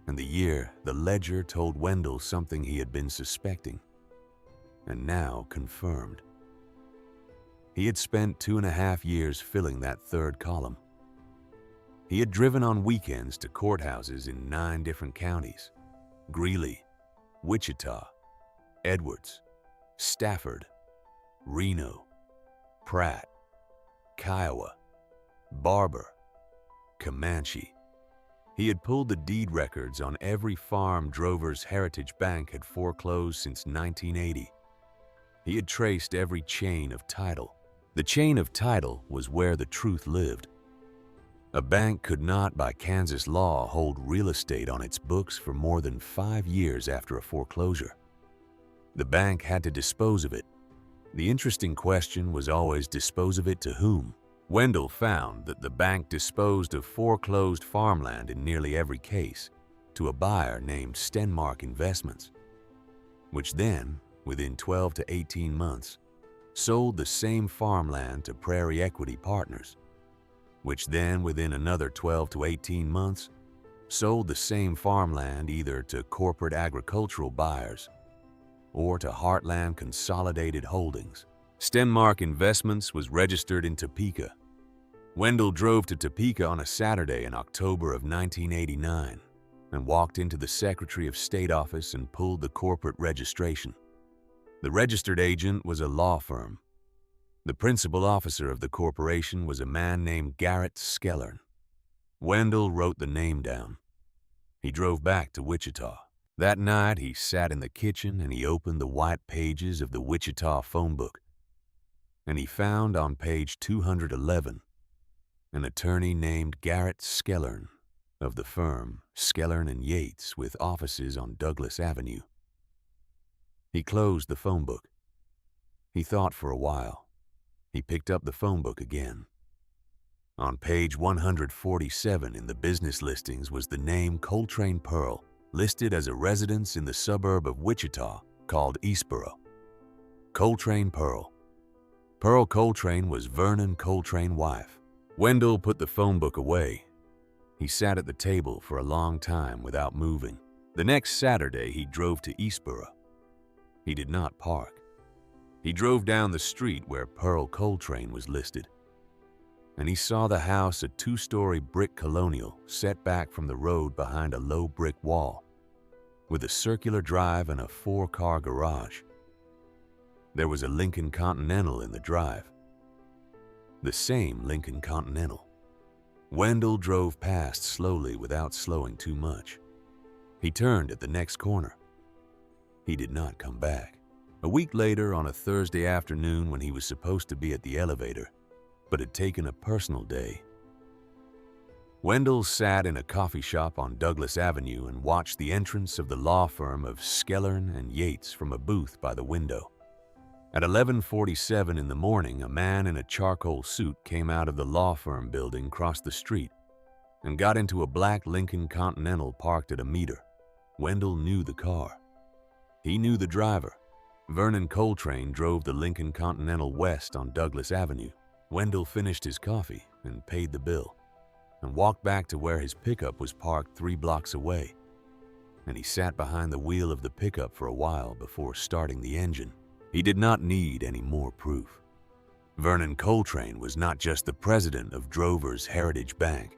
And the year, the ledger told Wendell something he had been suspecting, and now confirmed. He had spent 2.5 years filling that third column. He had driven on weekends to courthouses in 9 different counties: Greeley, Wichita, Edwards, Stafford, Reno, Pratt, Kiowa, Barber, Comanche. He had pulled the deed records on every farm Drover's Heritage Bank had foreclosed since 1980. He had traced every chain of title. The chain of title was where the truth lived. A bank could not, by Kansas law, hold real estate on its books for more than 5 years after a foreclosure. The bank had to dispose of it. The interesting question was always, dispose of it to whom? Wendell found that the bank disposed of foreclosed farmland in nearly every case to a buyer named Stenmark Investments, which then, within 12 to 18 months, sold the same farmland to Prairie Equity Partners, which then, within another 12 to 18 months, sold the same farmland either to corporate agricultural buyers or to Heartland Consolidated Holdings. Stenmark Investments was registered in Topeka. Wendell drove to Topeka on a Saturday in October of 1989 and walked into the Secretary of State office and pulled the corporate registration. The registered agent was a law firm. The principal officer of the corporation was a man named Garrett Skellern. Wendell wrote the name down. He drove back to Wichita. That night, he sat in the kitchen and he opened the white pages of the Wichita phone book. And he found on page 211 an attorney named Garrett Skellern of the firm Skellern & Yates with offices on Douglas Avenue. He closed the phone book. He thought for a while. He picked up the phone book again. On page 147 in the business listings was the name Coltrane Pearl, listed as a residence in the suburb of Wichita called Eastboro. Coltrane Pearl. Pearl Coltrane was Vernon Coltrane's wife. Wendell put the phone book away. He sat at the table for a long time without moving. The next Saturday, he drove to Eastboro. He did not park. He drove down the street where Pearl Coltrane was listed, and he saw the house, a 2-story brick colonial set back from the road behind a low brick wall, with a circular drive and a 4-car garage. There was a Lincoln Continental in the drive. The same Lincoln Continental. Wendell drove past slowly without slowing too much. He turned at the next corner. He did not come back. A week later, on a Thursday afternoon when he was supposed to be at the elevator, but had taken a personal day, Wendell sat in a coffee shop on Douglas Avenue and watched the entrance of the law firm of Skellern & Yates from a booth by the window. At 11:47 in the morning, a man in a charcoal suit came out of the law firm building across the street and got into a black Lincoln Continental parked at a meter. Wendell knew the car. He knew the driver. Vernon Coltrane drove the Lincoln Continental west on Douglas Avenue. Wendell finished his coffee and paid the bill and walked back to where his pickup was parked 3 blocks away. And he sat behind the wheel of the pickup for a while before starting the engine. He did not need any more proof. Vernon Coltrane was not just the president of Drover's Heritage Bank.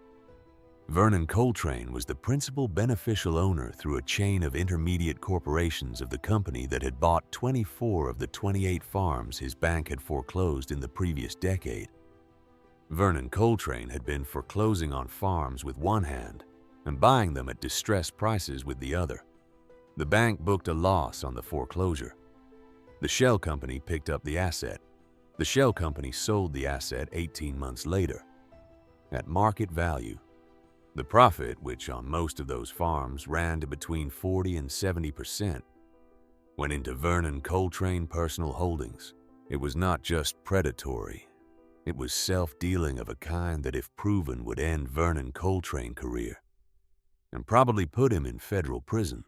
Vernon Coltrane was the principal beneficial owner through a chain of intermediate corporations of the company that had bought 24 of the 28 farms his bank had foreclosed in the previous decade. Vernon Coltrane had been foreclosing on farms with one hand and buying them at distressed prices with the other. The bank booked a loss on the foreclosure. The shell company picked up the asset. The shell company sold the asset 18 months later at market value. The profit, which on most of those farms ran to between 40 and 70%, went into Vernon Coltrane personal holdings. It was not just predatory. It was self-dealing of a kind that, if proven, would end Vernon Coltrane's career and probably put him in federal prison.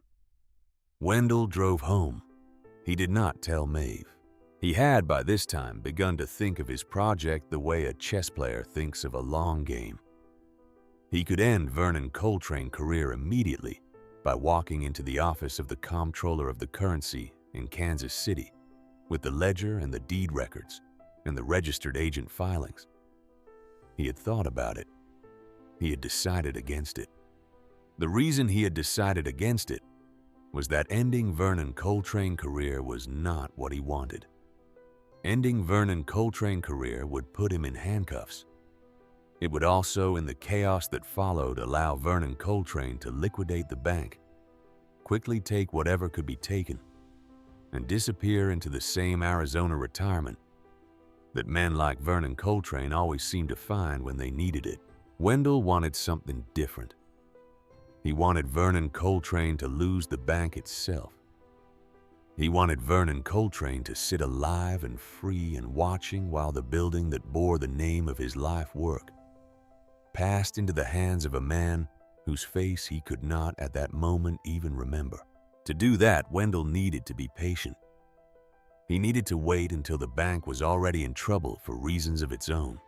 Wendell drove home. He did not tell Maeve. He had by this time begun to think of his project the way a chess player thinks of a long game. He could end Vernon Coltrane's career immediately by walking into the office of the comptroller of the currency in Kansas City with the ledger and the deed records and the registered agent filings. He had thought about it. He had decided against it. The reason he had decided against it was that ending Vernon Coltrane's career was not what he wanted. Ending Vernon Coltrane's career would put him in handcuffs. It would also, in the chaos that followed, allow Vernon Coltrane to liquidate the bank, quickly take whatever could be taken, and disappear into the same Arizona retirement that men like Vernon Coltrane always seemed to find when they needed it. Wendell wanted something different. He wanted Vernon Coltrane to lose the bank itself. He wanted Vernon Coltrane to sit alive and free and watching while the building that bore the name of his life work passed into the hands of a man whose face he could not at that moment even remember. To do that, Wendell needed to be patient. He needed to wait until the bank was already in trouble for reasons of its own.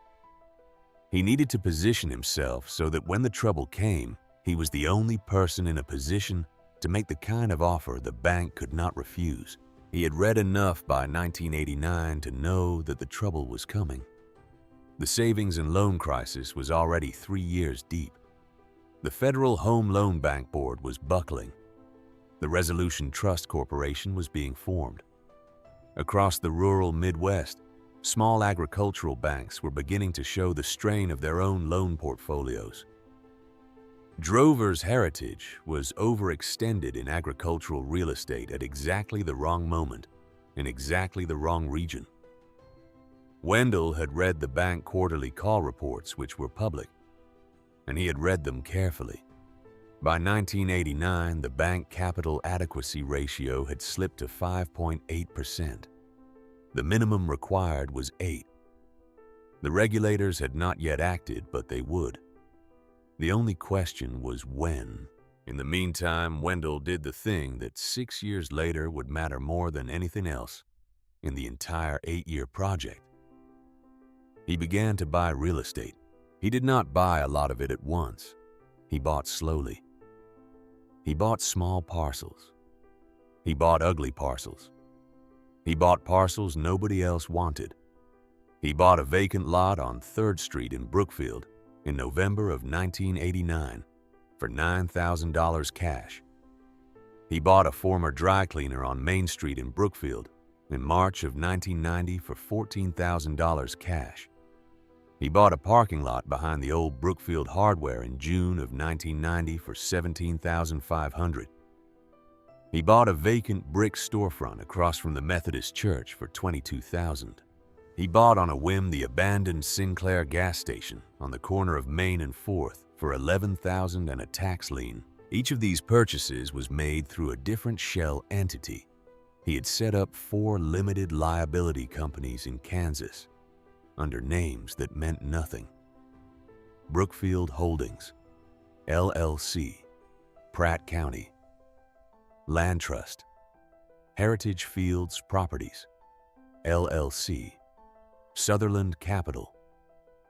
He needed to position himself so that when the trouble came, he was the only person in a position to make the kind of offer the bank could not refuse. He had read enough by 1989 to know that the trouble was coming. The savings and loan crisis was already 3 years deep. The Federal Home Loan Bank Board was buckling. The Resolution Trust Corporation was being formed. Across the rural Midwest, small agricultural banks were beginning to show the strain of their own loan portfolios. Drover's heritage was overextended in agricultural real estate at exactly the wrong moment, in exactly the wrong region. Wendell had read the bank quarterly call reports, which were public, and he had read them carefully. By 1989, the bank capital adequacy ratio had slipped to 5.8%. The minimum required was 8. The regulators had not yet acted, but they would. The only question was when. In the meantime, Wendell did the thing that 6 years later would matter more than anything else in the entire 8-year project. He began to buy real estate. He did not buy a lot of it at once. He bought slowly. He bought small parcels. He bought ugly parcels. He bought parcels nobody else wanted. He bought a vacant lot on 3rd Street in Brookfield in November of 1989 for $9,000 cash. He bought a former dry cleaner on Main Street in Brookfield in March of 1990 for $14,000 cash. He bought a parking lot behind the old Brookfield Hardware in June of 1990 for $17,500. He bought a vacant brick storefront across from the Methodist Church for $22,000. He bought on a whim the abandoned Sinclair gas station on the corner of Main and 4th for $11,000 and a tax lien. Each of these purchases was made through a different shell entity. He had set up 4 limited liability companies in Kansas under names that meant nothing. Brookfield Holdings, LLC, Pratt County, Land Trust, Heritage Fields Properties, LLC, Sutherland Capital,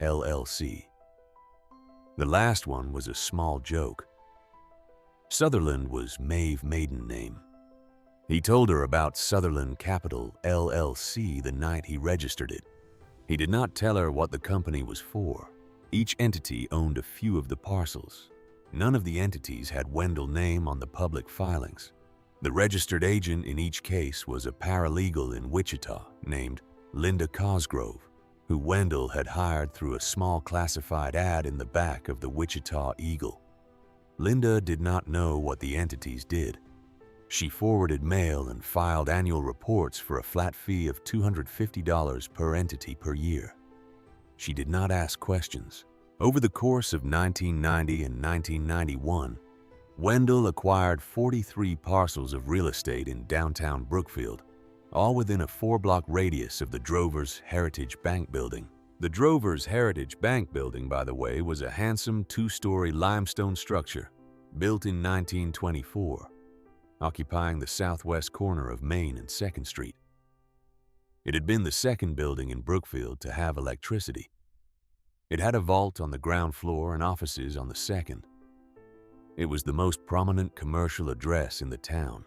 LLC. The last one was a small joke. Sutherland was Maeve's maiden name. He told her about Sutherland Capital, LLC the night he registered it. He did not tell her what the company was for. Each entity owned a few of the parcels. None of the entities had Wendell's name on the public filings. The registered agent in each case was a paralegal in Wichita named Linda Cosgrove, who Wendell had hired through a small classified ad in the back of the Wichita Eagle. Linda did not know what the entities did. She forwarded mail and filed annual reports for a flat fee of $250 per entity per year. She did not ask questions. Over the course of 1990 and 1991, Wendell acquired 43 parcels of real estate in downtown Brookfield, all within a 4-block radius of the Drover's Heritage Bank Building. The Drover's Heritage Bank Building, by the way, was a handsome 2-story limestone structure built in 1924, occupying the southwest corner of Main and 2nd Street. It had been the second building in Brookfield to have electricity. It had a vault on the ground floor and offices on the second. It was the most prominent commercial address in the town,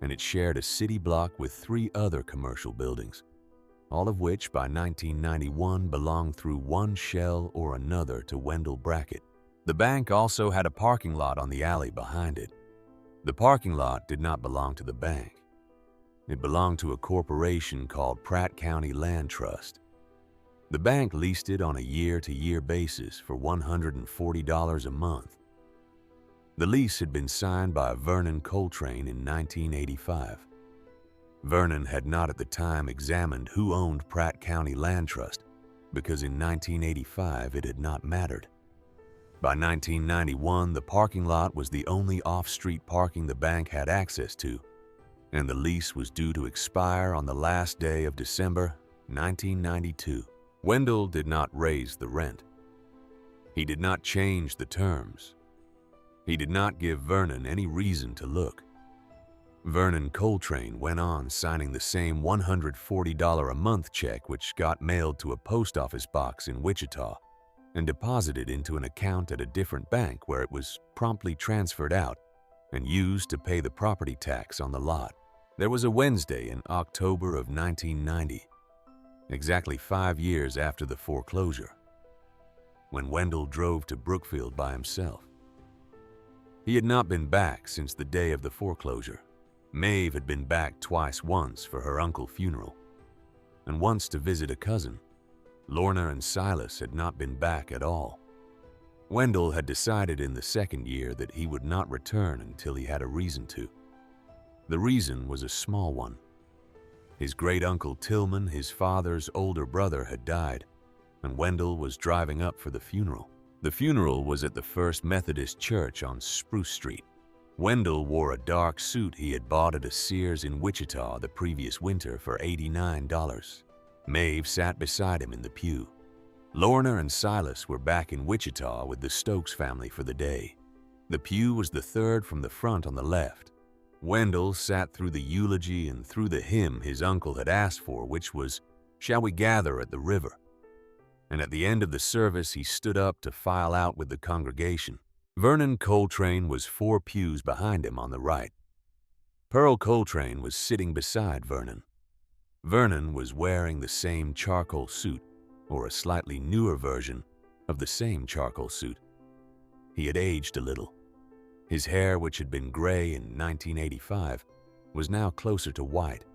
and it shared a city block with 3 other commercial buildings, all of which by 1991 belonged through one shell or another to Wendell Brackett. The bank also had a parking lot on the alley behind it. The parking lot did not belong to the bank. It belonged to a corporation called Pratt County Land Trust. The bank leased it on a year-to-year basis for $140 a month. The lease had been signed by Vernon Coltrane in 1985. Vernon had not at the time examined who owned Pratt County Land Trust because in 1985 it had not mattered. By 1991, the parking lot was the only off-street parking the bank had access to, and the lease was due to expire on the last day of December 1992. Wendell did not raise the rent. He did not change the terms. He did not give Vernon any reason to look. Vernon Coltrane went on signing the same $140 a month check which got mailed to a post office box in Wichita and deposited into an account at a different bank where it was promptly transferred out and used to pay the property tax on the lot. There was a Wednesday in October of 1990, exactly 5 years after the foreclosure, when Wendell drove to Brookfield by himself. He had not been back since the day of the foreclosure. Maeve had been back twice, once for her uncle's funeral, and once to visit a cousin. Lorna and Silas had not been back at all. Wendell had decided in the second year that he would not return until he had a reason to. The reason was a small one. His great-uncle Tillman, his father's older brother, had died, and Wendell was driving up for the funeral. The funeral was at the First Methodist Church on Spruce Street. Wendell wore a dark suit he had bought at a Sears in Wichita the previous winter for $89. Maeve sat beside him in the pew. Lorna and Silas were back in Wichita with the Stokes family for the day. The pew was the third from the front on the left. Wendell sat through the eulogy and through the hymn his uncle had asked for, which was, "Shall we gather at the river?" And at the end of the service, he stood up to file out with the congregation. Vernon Coltrane was 4 pews behind him on the right. Pearl Coltrane was sitting beside Vernon. Vernon was wearing the same charcoal suit, or a slightly newer version of the same charcoal suit. He had aged a little. His hair, which had been gray in 1985, was now closer to white.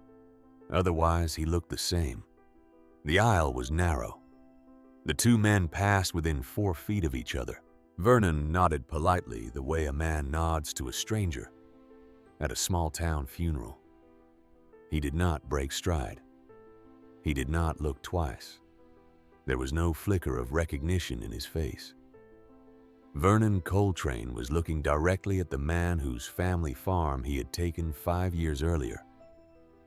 Otherwise, he looked the same. The aisle was narrow. The 2 men passed within 4 feet of each other. Vernon nodded politely the way a man nods to a stranger at a small-town funeral. He did not break stride. He did not look twice. There was no flicker of recognition in his face. Vernon Coltrane was looking directly at the man whose family farm he had taken 5 years earlier,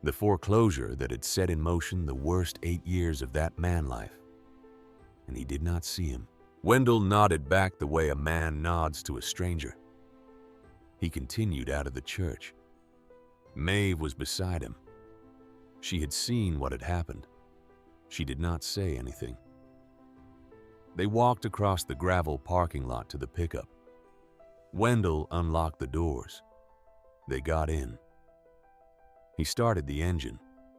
the foreclosure that had set in motion the worst 8 years of that man life. And he did not see him. Wendell nodded back the way a man nods to a stranger. He continued out of the church. Maeve was beside him. She had seen what had happened. She did not say anything. They walked across the gravel parking lot to the pickup. Wendell unlocked the doors. They got in. He started the engine.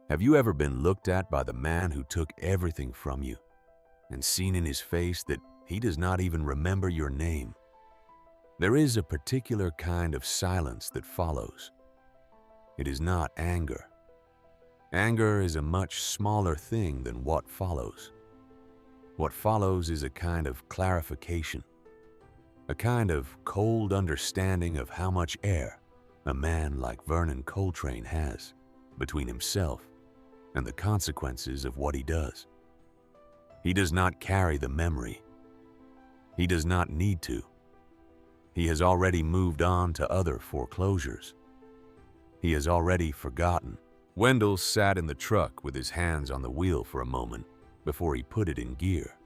Have you ever been looked at by the man who took everything from you and seen in his face that he does not even remember your name? There is a particular kind of silence that follows. It is not anger. Anger is a much smaller thing than what follows. What follows is a kind of clarification, a kind of cold understanding of how much air a man like Vernon Coltrane has between himself and the consequences of what he does. He does not carry the memory. He does not need to. He has already moved on to other foreclosures. He has already forgotten. Wendell sat in the truck with his hands on the wheel for a moment before he put it in gear.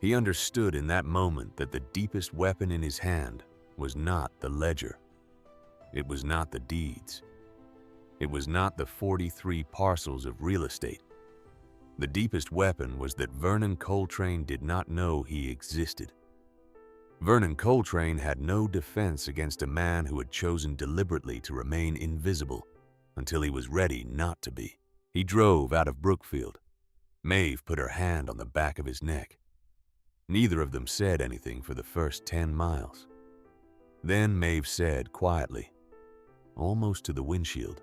He understood in that moment that the deepest weapon in his hand was not the ledger. It was not the deeds. It was not the 43 parcels of real estate. The deepest weapon was that Vernon Coltrane did not know he existed. Vernon Coltrane had no defense against a man who had chosen deliberately to remain invisible until he was ready not to be. He drove out of Brookfield. Maeve put her hand on the back of his neck. Neither of them said anything for the first 10 miles. Then Maeve said quietly, almost to the windshield,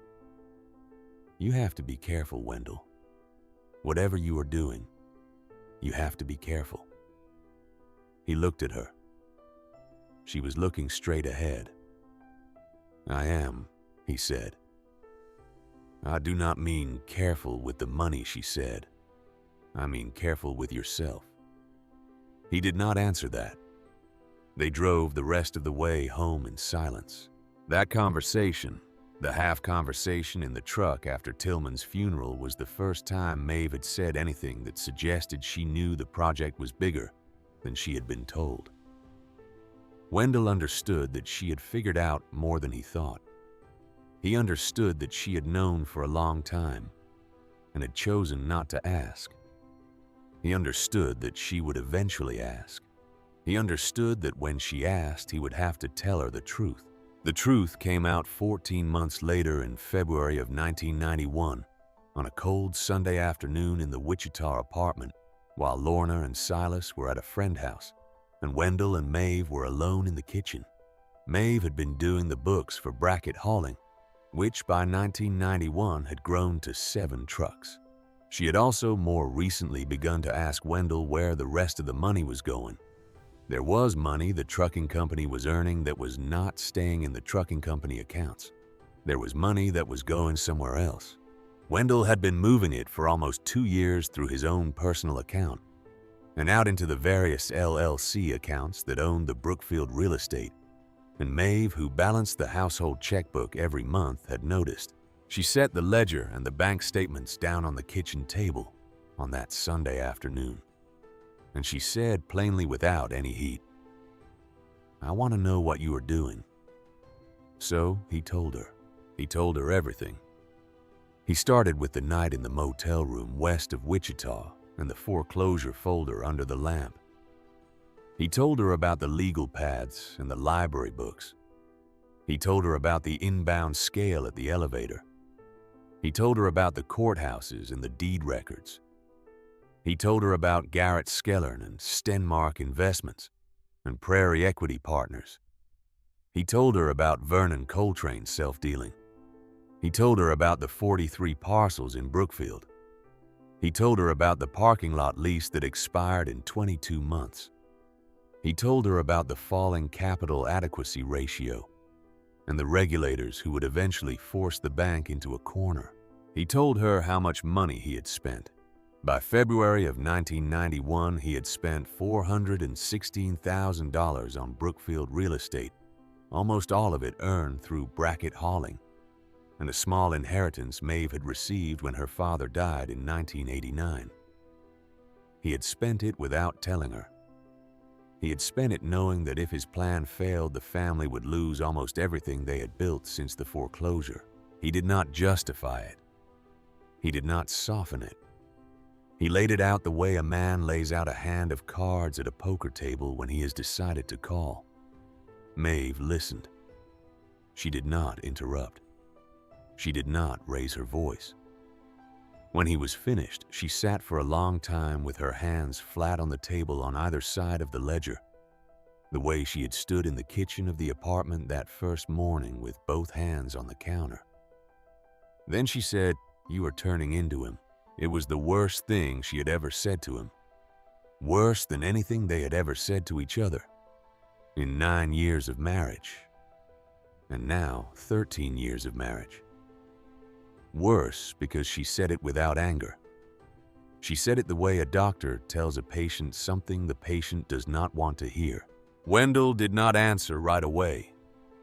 "You have to be careful, Wendell. Whatever you are doing, you have to be careful." He looked at her. She was looking straight ahead. "I am," he said. "I do not mean careful with the money," she said. "I mean careful with yourself." He did not answer that. They drove the rest of the way home in silence. That conversation, the half-conversation in the truck after Tillman's funeral, was the first time Maeve had said anything that suggested she knew the project was bigger than she had been told. Wendell understood that she had figured out more than he thought. He understood that she had known for a long time and had chosen not to ask. He understood that she would eventually ask. He understood that when she asked, he would have to tell her the truth. The truth came out 14 months later in February of 1991, on a cold Sunday afternoon in the Wichita apartment, while Lorna and Silas were at a friend house, and Wendell and Maeve were alone in the kitchen. Maeve had been doing the books for Brackett Hauling, which by 1991 had grown to 7 trucks. She had also more recently begun to ask Wendell where the rest of the money was going. There was money the trucking company was earning that was not staying in the trucking company accounts. There was money that was going somewhere else. Wendell had been moving it for almost 2 years through his own personal account and out into the various LLC accounts that owned the Brookfield real estate. And Maeve, who balanced the household checkbook every month, had noticed. She set the ledger and the bank statements down on the kitchen table on that Sunday afternoon. And she said plainly without any heat, "I want to know what you are doing." So he told her. He told her everything. He started with the night in the motel room west of Wichita and the foreclosure folder under the lamp. He told her about the legal pads and the library books. He told her about the inbound scale at the elevator. He told her about the courthouses and the deed records. He told her about Garrett Skellern and Stenmark Investments and Prairie Equity Partners. He told her about Vernon Coltrane's self-dealing. He told her about the 43 parcels in Brookfield. He told her about the parking lot lease that expired in 22 months. He told her about the falling capital adequacy ratio and the regulators who would eventually force the bank into a corner. He told her how much money he had spent. By February of 1991, he had spent $416,000 on Brookfield real estate, almost all of it earned through Brackett Hauling, and a small inheritance Maeve had received when her father died in 1989. He had spent it without telling her. He had spent it knowing that if his plan failed, the family would lose almost everything they had built since the foreclosure. He did not justify it. He did not soften it. He laid it out the way a man lays out a hand of cards at a poker table when he has decided to call. Maeve listened. She did not interrupt. She did not raise her voice. When he was finished, she sat for a long time with her hands flat on the table on either side of the ledger, the way she had stood in the kitchen of the apartment that first morning with both hands on the counter. Then she said, "You are turning into him." It was the worst thing she had ever said to him. Worse than anything they had ever said to each other. In 9 years of marriage. And now 13 years of marriage. Worse because she said it without anger. She said it the way a doctor tells a patient something the patient does not want to hear. Wendell did not answer right away.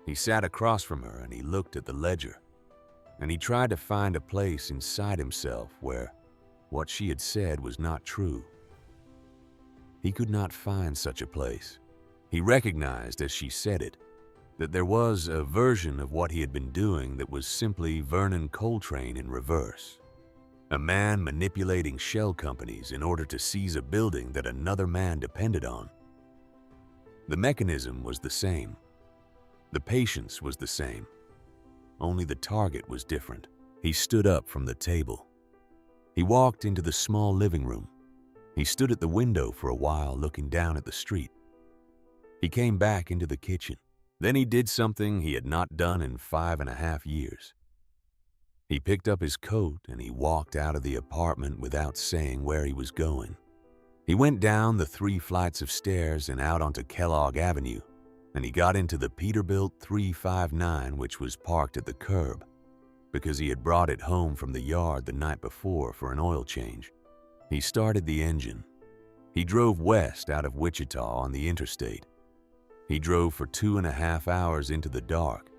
He sat across from her and he looked at the ledger. And he tried to find a place inside himself where what she had said was not true. He could not find such a place. He recognized as she said it that there was a version of what he had been doing that was simply Vernon Coltrane in reverse. A man manipulating shell companies in order to seize a building that another man depended on. The mechanism was the same. The patience was the same. Only the target was different. He stood up from the table. He walked into the small living room. He stood at the window for a while, looking down at the street. He came back into the kitchen. Then he did something he had not done in 5.5 years. He picked up his coat and he walked out of the apartment without saying where he was going. He went down the 3 flights of stairs and out onto Kellogg Avenue, and he got into the Peterbilt 359, which was parked at the curb, because he had brought it home from the yard the night before for an oil change. He started the engine. He drove west out of Wichita on the interstate. He drove for 2.5 hours into the dark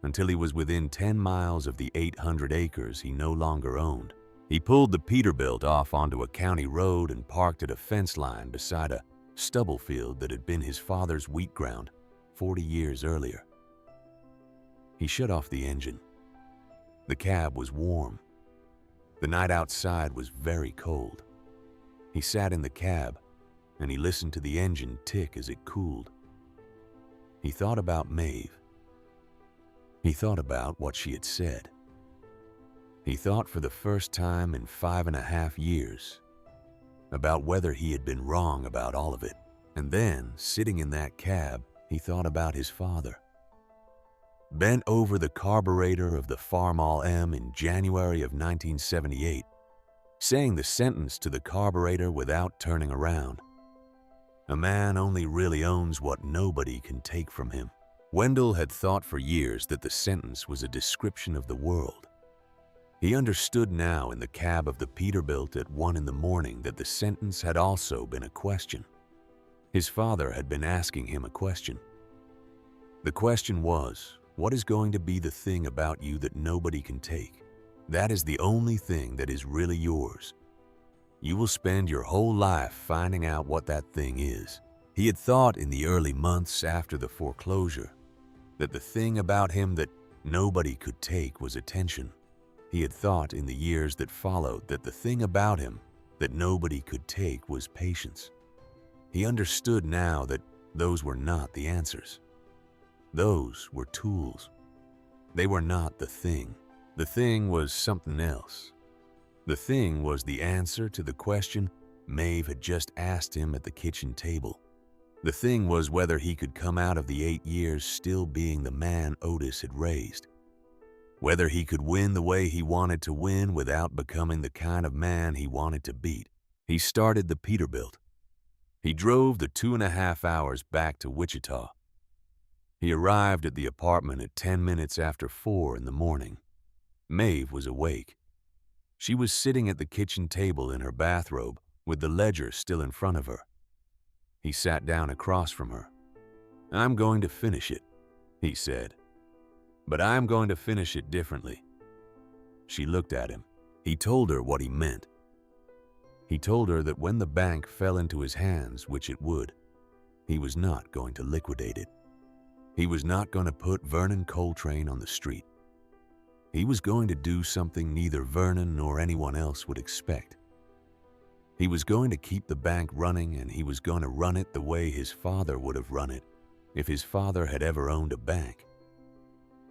until he was within 10 miles of the 800 acres he no longer owned. He pulled the Peterbilt off onto a county road and parked at a fence line beside a stubble field that had been his father's wheat ground 40 years earlier. He shut off the engine. The cab was warm. The night outside was very cold. He sat in the cab and he listened to the engine tick as it cooled. He thought about Maeve. He thought about what she had said. He thought for the first time in 5.5 years about whether he had been wrong about all of it. And then, sitting in that cab, he thought about his father. Bent over the carburetor of the Farmall M in January of 1978, saying the sentence to the carburetor without turning around. A man only really owns what nobody can take from him. Wendell had thought for years that the sentence was a description of the world. He understood now in the cab of the Peterbilt at 1 a.m. that the sentence had also been a question. His father had been asking him a question. The question was, what is going to be the thing about you that nobody can take? That is the only thing that is really yours. You will spend your whole life finding out what that thing is. He had thought in the early months after the foreclosure that the thing about him that nobody could take was attention. He had thought in the years that followed that the thing about him that nobody could take was patience. He understood now that those were not the answers. Those were tools. They were not the thing. The thing was something else. The thing was the answer to the question Maeve had just asked him at the kitchen table. The thing was whether he could come out of the 8 years still being the man Otis had raised. Whether he could win the way he wanted to win without becoming the kind of man he wanted to beat. He started the Peterbilt. He drove the 2.5 hours back to Wichita. He arrived at the apartment at 10 minutes after 4 in the morning. Maeve was awake. She was sitting at the kitchen table in her bathrobe with the ledger still in front of her. He sat down across from her. "I'm going to finish it," he said. "But I'm going to finish it differently." She looked at him. He told her what he meant. He told her that when the bank fell into his hands, which it would, he was not going to liquidate it. He was not going to put Vernon Coltrane on the street. He was going to do something neither Vernon nor anyone else would expect. He was going to keep the bank running, and he was going to run it the way his father would have run it if his father had ever owned a bank.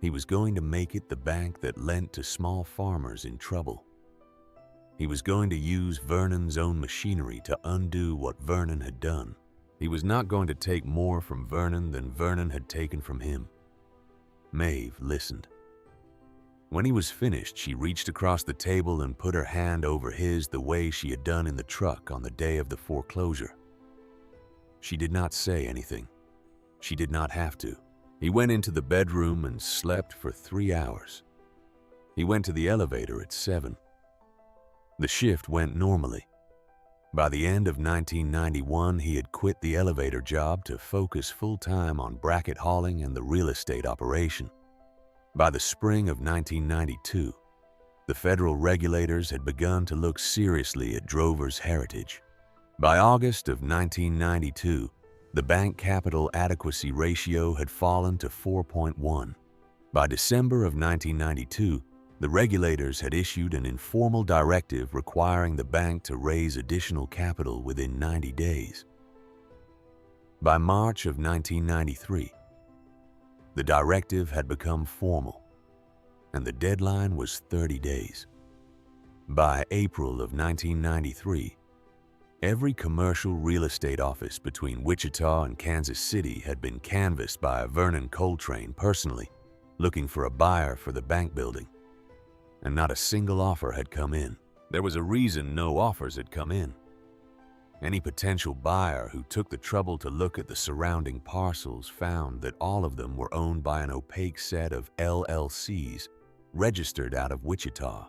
He was going to make it the bank that lent to small farmers in trouble. He was going to use Vernon's own machinery to undo what Vernon had done. He was not going to take more from Vernon than Vernon had taken from him. Maeve listened. When he was finished, she reached across the table and put her hand over his the way she had done in the truck on the day of the foreclosure. She did not say anything. She did not have to. He went into the bedroom and slept for 3 hours. He went to the elevator at 7. The shift went normally. By the end of 1991, he had quit the elevator job to focus full-time on Brackett hauling and the real estate operation. By the spring of 1992, the federal regulators had begun to look seriously at drovers' heritage. By August of 1992, the bank capital adequacy ratio had fallen to 4.1. By December of 1992, The regulators had issued an informal directive requiring the bank to raise additional capital within 90 days. By March of 1993, the directive had become formal, and the deadline was 30 days. By April of 1993, every commercial real estate office between Wichita and Kansas City had been canvassed by Vernon Coltrane personally, looking for a buyer for the bank building, and not a single offer had come in. There was a reason no offers had come in. Any potential buyer who took the trouble to look at the surrounding parcels found that all of them were owned by an opaque set of LLCs registered out of Wichita.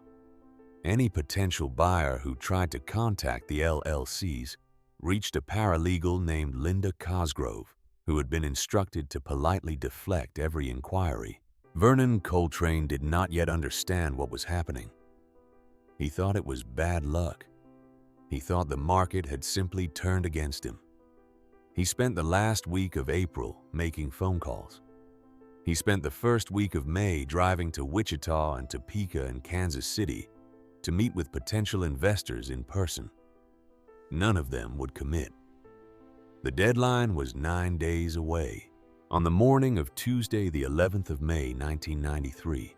Any potential buyer who tried to contact the LLCs reached a paralegal named Linda Cosgrove, who had been instructed to politely deflect every inquiry. Vernon Coltrane did not yet understand what was happening. He thought it was bad luck. He thought the market had simply turned against him. He spent the last week of April making phone calls. He spent the first week of May driving to Wichita and Topeka and Kansas City to meet with potential investors in person. None of them would commit. The deadline was 9 days away. On the morning of Tuesday, the 11th of May, 1993,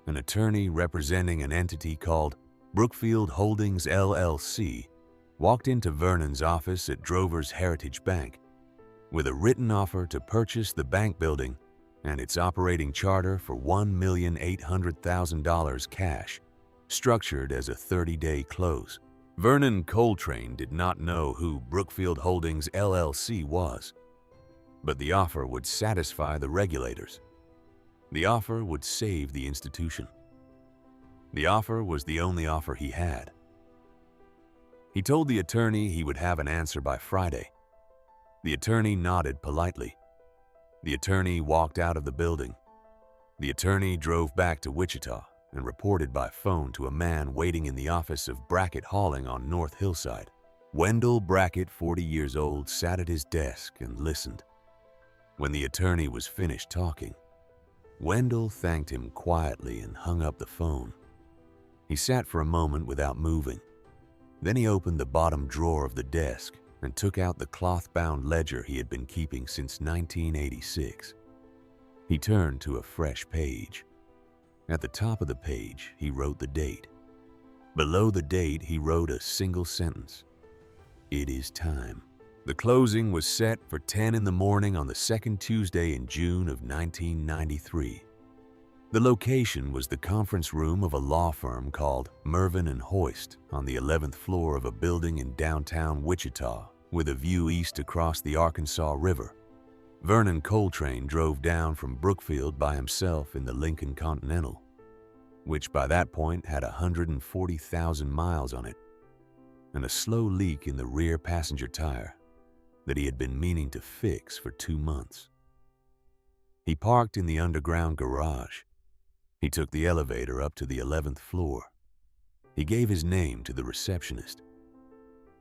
an attorney representing an entity called Brookfield Holdings LLC walked into Vernon's office at Drover's Heritage Bank with a written offer to purchase the bank building and its operating charter for $1,800,000 cash, structured as a 30-day close. Vernon Coltrane did not know who Brookfield Holdings LLC was, but the offer would satisfy the regulators. The offer would save the institution. The offer was the only offer he had. He told the attorney he would have an answer by Friday. The attorney nodded politely. The attorney walked out of the building. The attorney drove back to Wichita and reported by phone to a man waiting in the office of Brackett Hauling on North Hillside. Wendell Brackett, 40 years old, sat at his desk and listened. When the attorney was finished talking, Wendell thanked him quietly and hung up the phone. He sat for a moment without moving. Then he opened the bottom drawer of the desk and took out the cloth-bound ledger he had been keeping since 1986. He turned to a fresh page. At the top of the page, he wrote the date. Below the date, he wrote a single sentence: "It is time." The closing was set for 10 in the morning on the second Tuesday in June of 1993. The location was the conference room of a law firm called Mervyn and Hoist on the 11th floor of a building in downtown Wichita with a view east across the Arkansas River. Vernon Coltrane drove down from Brookfield by himself in the Lincoln Continental, which by that point had 140,000 miles on it, and a slow leak in the rear passenger tire that he had been meaning to fix for 2 months. He parked in the underground garage. He took the elevator up to the 11th floor. He gave his name to the receptionist.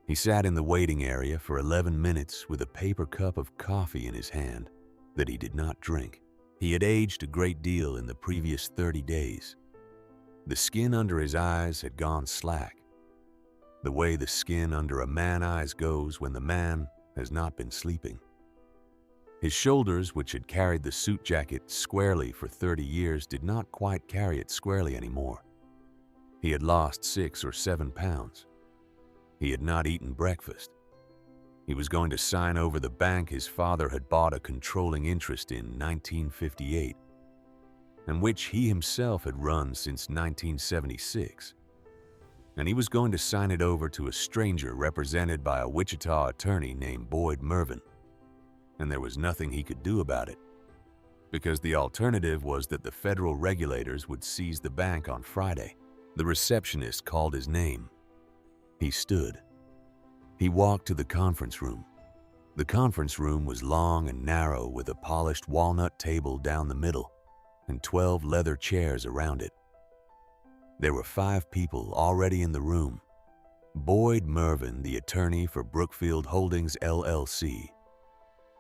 He sat in the waiting area for 11 minutes with a paper cup of coffee in his hand that he did not drink. He had aged a great deal in the previous 30 days. The skin under his eyes had gone slack, the way the skin under a man's eyes goes when the man has not been sleeping. His shoulders, which had carried the suit jacket squarely for 30 years, did not quite carry it squarely anymore. He had lost 6 or 7 pounds. He had not eaten breakfast. He was going to sign over the bank his father had bought a controlling interest in 1958, and which he himself had run since 1976. And he was going to sign it over to a stranger represented by a Wichita attorney named Boyd Mervyn. And there was nothing he could do about it, because the alternative was that the federal regulators would seize the bank on Friday. The receptionist called his name. He stood. He walked to the conference room. The conference room was long and narrow with a polished walnut table down the middle and 12 leather chairs around it. There were 5 people already in the room. Boyd Mervyn, the attorney for Brookfield Holdings LLC,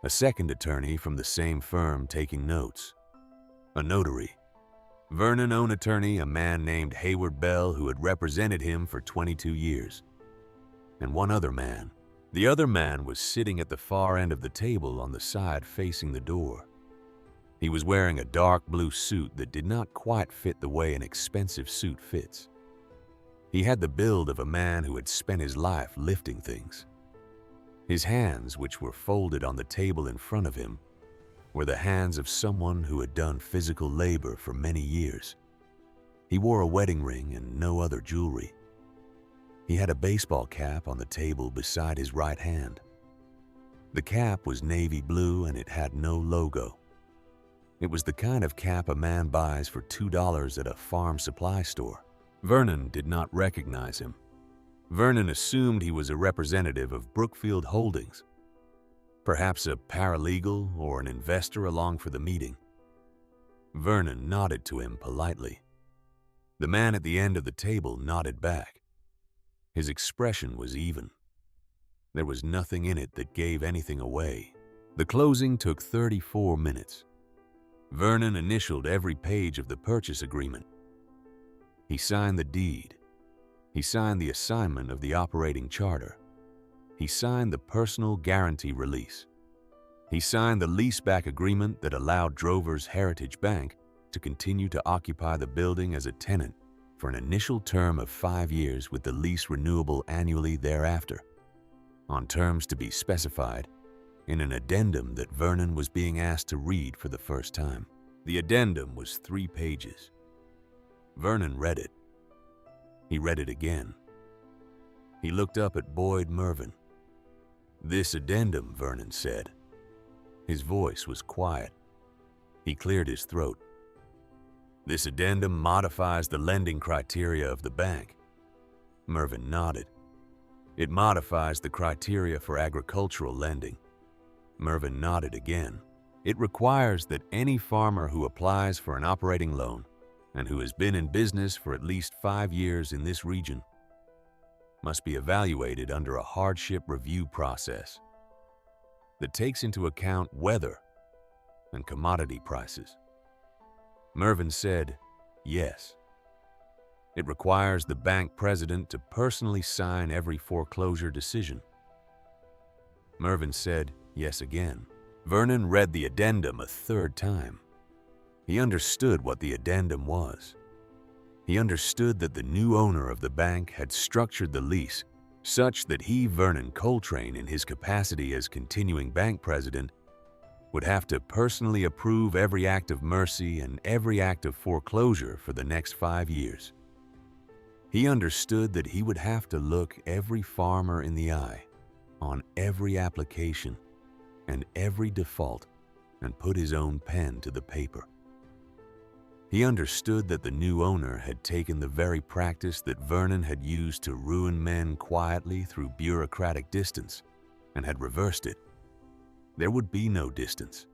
a second attorney from the same firm taking notes, a notary, Vernon owned attorney, a man named Hayward Bell who had represented him for 22 years. And one other man. The other man was sitting at the far end of the table on the side facing the door. He was wearing a dark blue suit that did not quite fit the way an expensive suit fits. He had the build of a man who had spent his life lifting things. His hands, which were folded on the table in front of him, were the hands of someone who had done physical labor for many years. He wore a wedding ring and no other jewelry. He had a baseball cap on the table beside his right hand. The cap was navy blue and it had no logo. It was the kind of cap a man buys for $2 at a farm supply store. Vernon did not recognize him. Vernon assumed he was a representative of Brookfield Holdings, perhaps a paralegal or an investor along for the meeting. Vernon nodded to him politely. The man at the end of the table nodded back. His expression was even. There was nothing in it that gave anything away. The closing took 34 minutes. Vernon initialed every page of the purchase agreement. He signed the deed. He signed the assignment of the operating charter. He signed the personal guarantee release. He signed the leaseback agreement that allowed Drover's Heritage Bank to continue to occupy the building as a tenant for an initial term of 5 years with the lease renewable annually thereafter, on terms to be specified in an addendum that Vernon was being asked to read for the first time. The addendum was 3 pages. Vernon read it. He read it again. He looked up at Boyd Mervyn. "This addendum," Vernon said. His voice was quiet. He cleared his throat. "This addendum modifies the lending criteria of the bank." Mervyn nodded. "It modifies the criteria for agricultural lending." Mervyn nodded again. "It requires that any farmer who applies for an operating loan and who has been in business for at least 5 years in this region must be evaluated under a hardship review process that takes into account weather and commodity prices." Mervyn said, "Yes." "It requires the bank president to personally sign every foreclosure decision." Mervyn said, "Yes" again. Vernon read the addendum a 3rd time. He understood what the addendum was. He understood that the new owner of the bank had structured the lease such that he, Vernon Coltrane, in his capacity as continuing bank president, would have to personally approve every act of mercy and every act of foreclosure for the next 5 years. He understood that he would have to look every farmer in the eye on every application and every default and put his own pen to the paper. He understood that the new owner had taken the very practice that Vernon had used to ruin men quietly through bureaucratic distance and had reversed it. There would be no distance.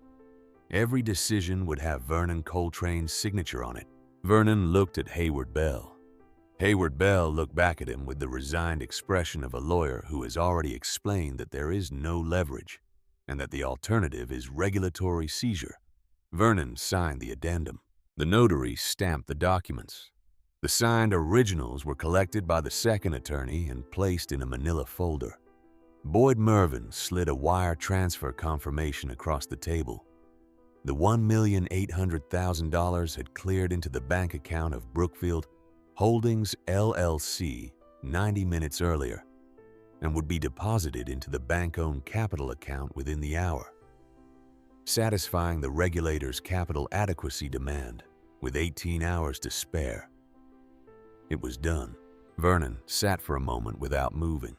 Every decision would have Vernon Coltrane's signature on it. Vernon looked at Hayward Bell. Hayward Bell looked back at him with the resigned expression of a lawyer who has already explained that there is no leverage and that the alternative is regulatory seizure. Vernon signed the addendum. The notary stamped the documents. The signed originals were collected by the second attorney and placed in a manila folder. Boyd Mervyn slid a wire transfer confirmation across the table. The $1,800,000 had cleared into the bank account of Brookfield Holdings, LLC, 90 minutes earlier, and would be deposited into the bank-owned capital account within the hour, satisfying the regulator's capital adequacy demand with 18 hours to spare. It was done. Vernon sat for a moment without moving.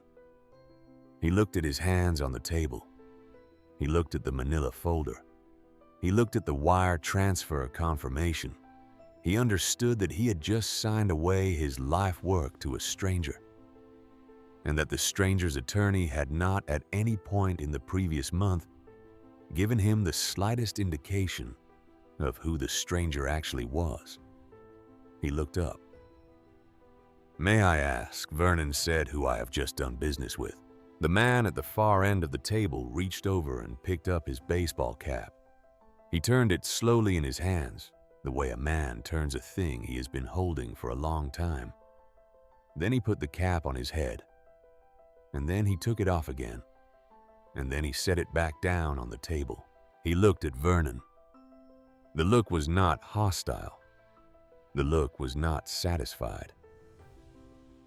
He looked at his hands on the table. He looked at the manila folder. He looked at the wire transfer confirmation. He understood that he had just signed away his life work to a stranger, and that the stranger's attorney had not at any point in the previous month given him the slightest indication of who the stranger actually was. He looked up. "May I ask," Vernon said, "who I have just done business with?" The man at the far end of the table reached over and picked up his baseball cap. He turned it slowly in his hands the way a man turns a thing he has been holding for a long time. Then he put the cap on his head, and then he took it off again, and then he set it back down on the table. He looked at Vernon. The look was not hostile. The look was not satisfied.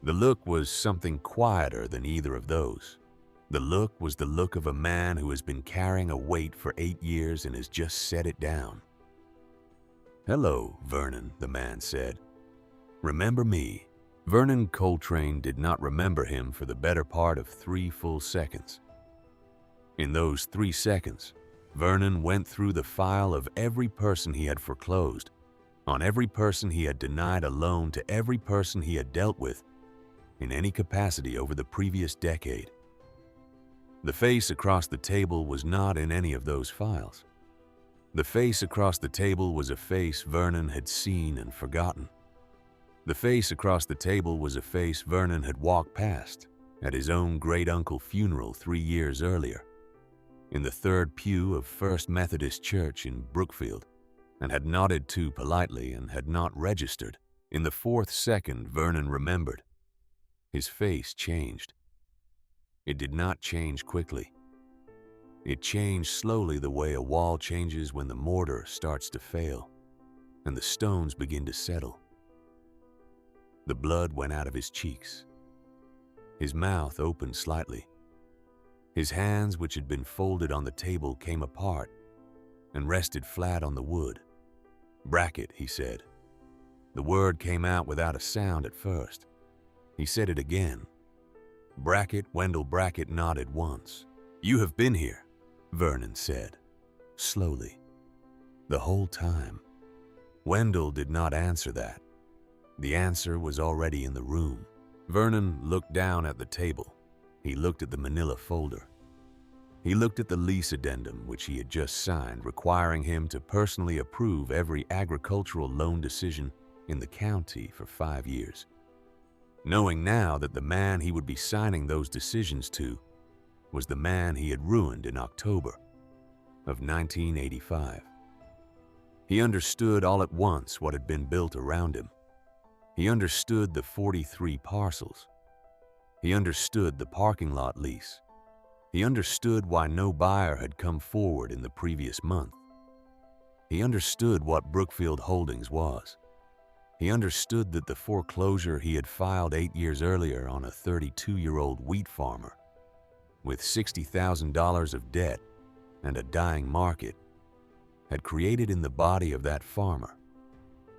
The look was something quieter than either of those. The look was the look of a man who has been carrying a weight for 8 years and has just set it down. "Hello, Vernon," the man said. "Remember me?" Vernon Coltrane did not remember him for the better part of 3 full seconds. In those 3 seconds, Vernon went through the file of every person he had foreclosed, on every person he had denied a loan to every person he had dealt with in any capacity over the previous decade. The face across the table was not in any of those files. The face across the table was a face Vernon had seen and forgotten. The face across the table was a face Vernon had walked past at his own great-uncle funeral 3 years earlier, in the 3rd pew of First Methodist Church in Brookfield, and had nodded to politely and had not registered. In the 4th second, Vernon remembered. His face changed. It did not change quickly. It changed slowly the way a wall changes when the mortar starts to fail and the stones begin to settle. The blood went out of his cheeks. His mouth opened slightly. His hands, which had been folded on the table, came apart and rested flat on the wood. "Brackett," he said. The word came out without a sound at first. He said it again. Brackett. Wendell Brackett nodded once. "You have been here," Vernon said, slowly, the whole time. Wendell did not answer that. The answer was already in the room. Vernon looked down at the table. He looked at the manila folder. He looked at the lease addendum which he had just signed, requiring him to personally approve every agricultural loan decision in the county for 5 years. Knowing now that the man he would be signing those decisions to was the man he had ruined in October of 1985. He understood all at once what had been built around him. He understood the 43 parcels. He understood the parking lot lease. He understood why no buyer had come forward in the previous month. He understood what Brookfield Holdings was. He understood that the foreclosure he had filed 8 years earlier on a 32-year-old wheat farmer with $60,000 of debt and a dying market had created in the body of that farmer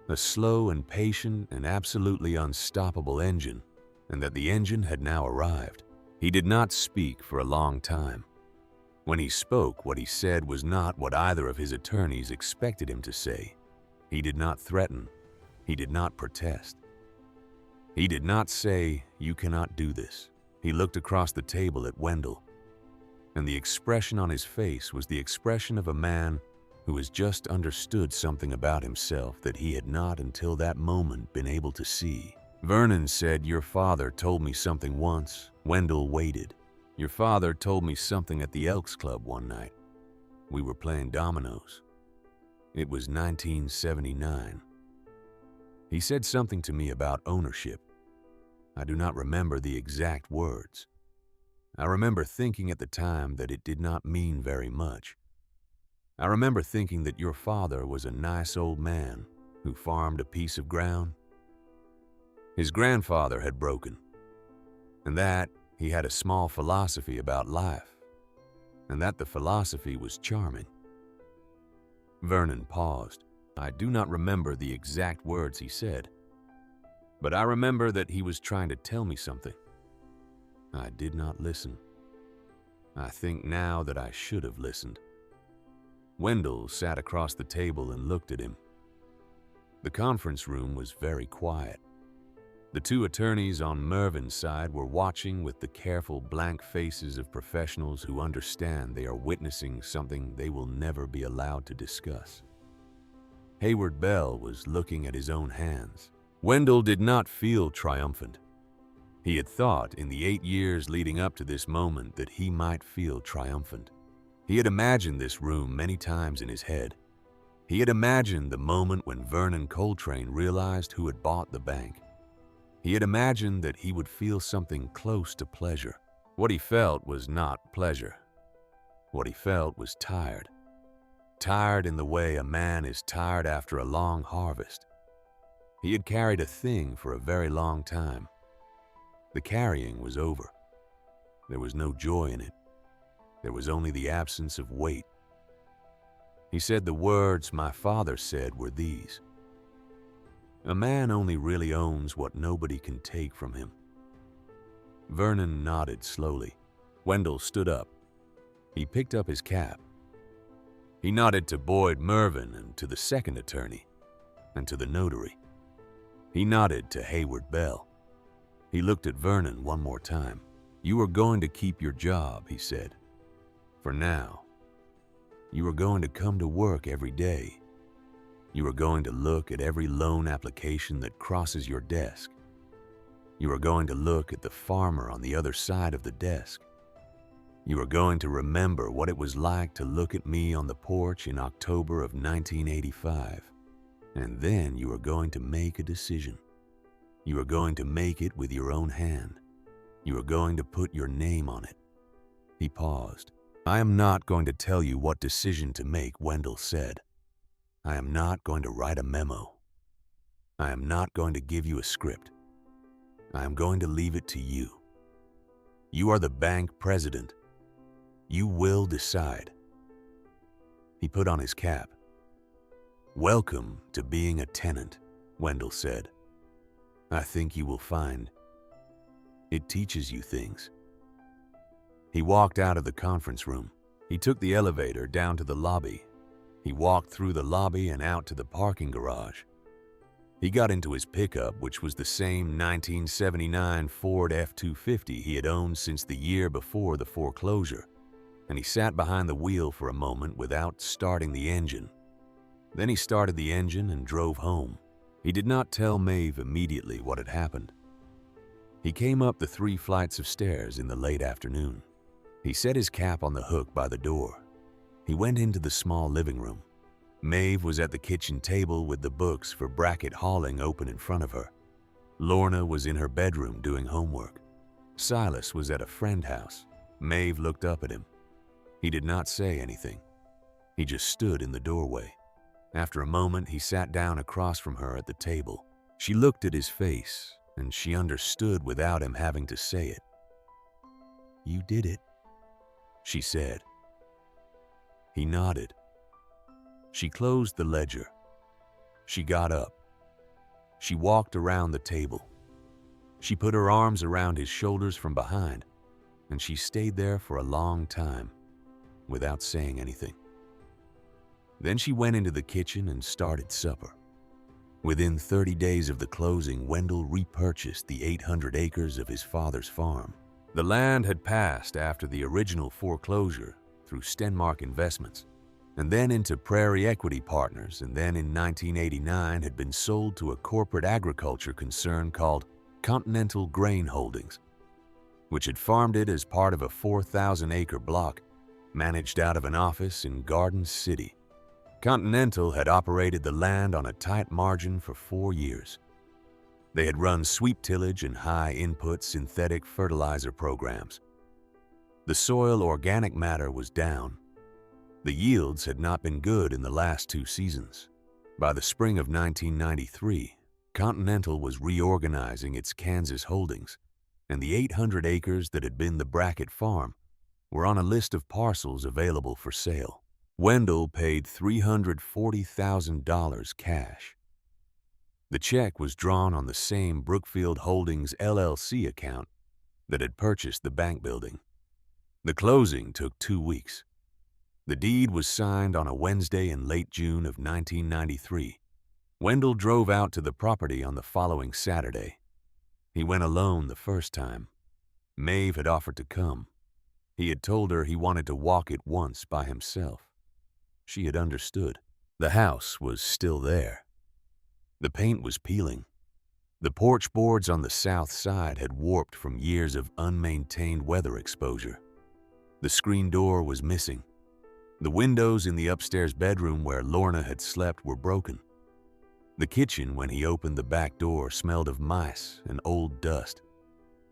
a slow and patient and absolutely unstoppable engine, and that the engine had now arrived. He did not speak for a long time. When he spoke, what he said was not what either of his attorneys expected him to say. He did not threaten. He did not protest. He did not say, "You cannot do this." He looked across the table at Wendell, and the expression on his face was the expression of a man who has just understood something about himself that he had not until that moment been able to see. Vernon said, "Your father told me something once." Wendell waited. "Your father told me something at the Elks Club one night. We were playing dominoes. It was 1979. He said something to me about ownership. I do not remember the exact words. I remember thinking at the time that it did not mean very much. I remember thinking that your father was a nice old man who farmed a piece of ground. His grandfather had broken, and that he had a small philosophy about life, and that the philosophy was charming." Vernon paused. "I do not remember the exact words he said, but I remember that he was trying to tell me something. I did not listen. I think now that I should have listened." Wendell sat across the table and looked at him. The conference room was very quiet. The 2 attorneys on Mervyn's side were watching with the careful blank faces of professionals who understand they are witnessing something they will never be allowed to discuss. Hayward Bell was looking at his own hands. Wendell did not feel triumphant. He had thought in the 8 years leading up to this moment that he might feel triumphant. He had imagined this room many times in his head. He had imagined the moment when Vernon Coltrane realized who had bought the bank. He had imagined that he would feel something close to pleasure. What he felt was not pleasure. What he felt was tired. Tired in the way a man is tired after a long harvest. He had carried a thing for a very long time. The carrying was over. There was no joy in it. There was only the absence of weight. He said the words my father said were these: "A man only really owns what nobody can take from him." Vernon nodded slowly. Wendell stood up. He picked up his cap. He nodded to Boyd Mervyn and to the second attorney and to the notary. He nodded to Hayward Bell. He looked at Vernon one more time. "You are going to keep your job," he said. "For now. You are going to come to work every day. You are going to look at every loan application that crosses your desk. You are going to look at the farmer on the other side of the desk. You are going to remember what it was like to look at me on the porch in October of 1985. And then you are going to make a decision. You are going to make it with your own hand. You are going to put your name on it." He paused. "I am not going to tell you what decision to make," Wendell said. "I am not going to write a memo. I am not going to give you a script. I am going to leave it to you. You are the bank president. You will decide." He put on his cap. "Welcome to being a tenant," Wendell said. "I think you will find it teaches you things." He walked out of the conference room. He took the elevator down to the lobby. He walked through the lobby and out to the parking garage. He got into his pickup, which was the same 1979 Ford F-250 he had owned since the year before the foreclosure, and he sat behind the wheel for a moment without starting the engine. Then he started the engine and drove home. He did not tell Maeve immediately what had happened. He came up the 3 flights of stairs in the late afternoon. He set his cap on the hook by the door. He went into the small living room. Maeve was at the kitchen table with the books for Brackett hauling open in front of her. Lorna was in her bedroom doing homework. Silas was at a friend's house. Maeve looked up at him. He did not say anything. He just stood in the doorway. After a moment, he sat down across from her at the table. She looked at his face, and she understood without him having to say it. "You did it," she said. He nodded. She closed the ledger. She got up. She walked around the table. She put her arms around his shoulders from behind, and she stayed there for a long time, without saying anything. Then she went into the kitchen and started supper. Within 30 days of the closing, Wendell repurchased the 800 acres of his father's farm. The land had passed after the original foreclosure through Stenmark Investments, and then into Prairie Equity Partners, and then in 1989 had been sold to a corporate agriculture concern called Continental Grain Holdings, which had farmed it as part of a 4,000-acre block managed out of an office in Garden City. Continental had operated the land on a tight margin for 4 years. They had run sweep tillage and high-input synthetic fertilizer programs. The soil organic matter was down. The yields had not been good in the last 2 seasons. By the spring of 1993, Continental was reorganizing its Kansas holdings, and the 800 acres that had been the Brackett farm were on a list of parcels available for sale. Wendell paid $340,000 cash. The check was drawn on the same Brookfield Holdings LLC account that had purchased the bank building. The closing took 2 weeks. The deed was signed on a Wednesday in late June of 1993. Wendell drove out to the property on the following Saturday. He went alone the first time. Maeve had offered to come. He had told her he wanted to walk it once by himself. She had understood. The house was still there. The paint was peeling. The porch boards on the south side had warped from years of unmaintained weather exposure. The screen door was missing. The windows in the upstairs bedroom where Lorna had slept were broken. The kitchen, when he opened the back door, smelled of mice and old dust,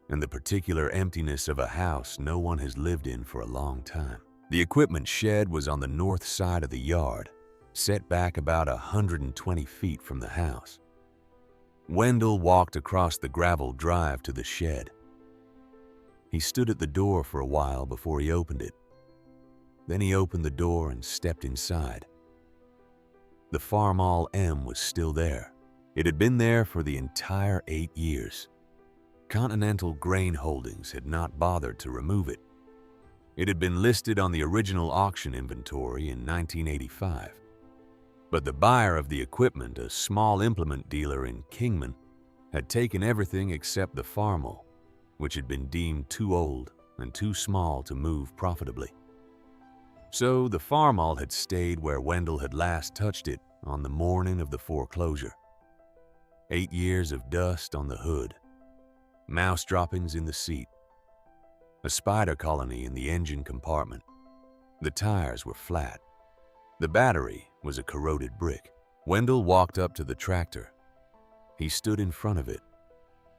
and the particular emptiness of a house no one has lived in for a long time. The equipment shed was on the north side of the yard, set back about 120 feet from the house. Wendell walked across the gravel drive to the shed. He stood at the door for a while before he opened it. Then he opened the door and stepped inside. The Farmall M was still there. It had been there for the entire 8 years. Continental Grain Holdings had not bothered to remove it. It had been listed on the original auction inventory in 1985. But the buyer of the equipment, a small implement dealer in Kingman, had taken everything except the Farmall, which had been deemed too old and too small to move profitably. So the Farmall had stayed where Wendell had last touched it on the morning of the foreclosure. 8 years of dust on the hood, mouse droppings in the seat, a spider colony in the engine compartment. The tires were flat. The battery was a corroded brick. Wendell walked up to the tractor. He stood in front of it.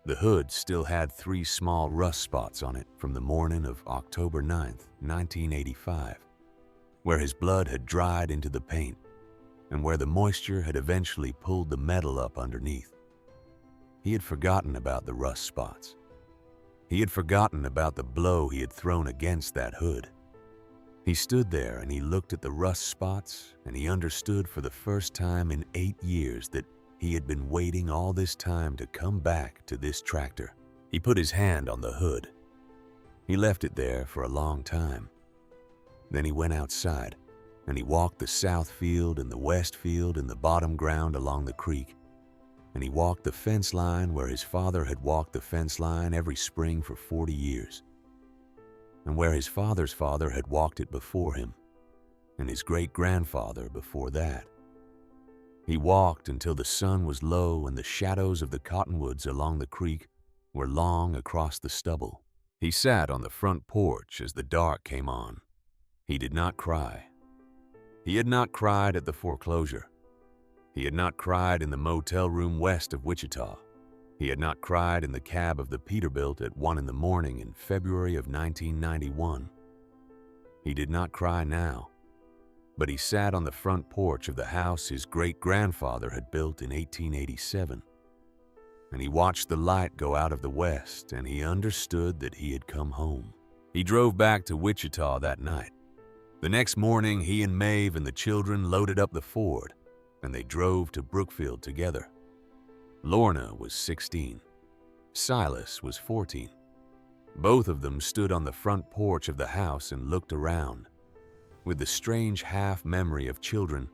The hood still had 3 small rust spots on it from the morning of October 9th, 1985, where his blood had dried into the paint and where the moisture had eventually pulled the metal up underneath. He had forgotten about the rust spots. He had forgotten about the blow he had thrown against that hood. He stood there and he looked at the rust spots, and he understood for the first time in 8 years that he had been waiting all this time to come back to this tractor. He put his hand on the hood. He left it there for a long time. Then he went outside, and he walked the south field and the west field and the bottom ground along the creek. And he walked the fence line where his father had walked the fence line every spring for 40 years, and where his father's father had walked it before him, and his great-grandfather before that. He walked until the sun was low and the shadows of the cottonwoods along the creek were long across the stubble. He sat on the front porch as the dark came on. He did not cry. He had not cried at the foreclosure. He had not cried in the motel room west of Wichita. He had not cried in the cab of the Peterbilt at 1 a.m. in February of 1991. He did not cry now, but he sat on the front porch of the house his great-grandfather had built in 1887. And he watched the light go out of the west, and he understood that he had come home. He drove back to Wichita that night. The next morning, he and Maeve and the children loaded up the Ford, and they drove to Brookfield together. Lorna was 16. Silas was 14. Both of them stood on the front porch of the house and looked around, with the strange half-memory of children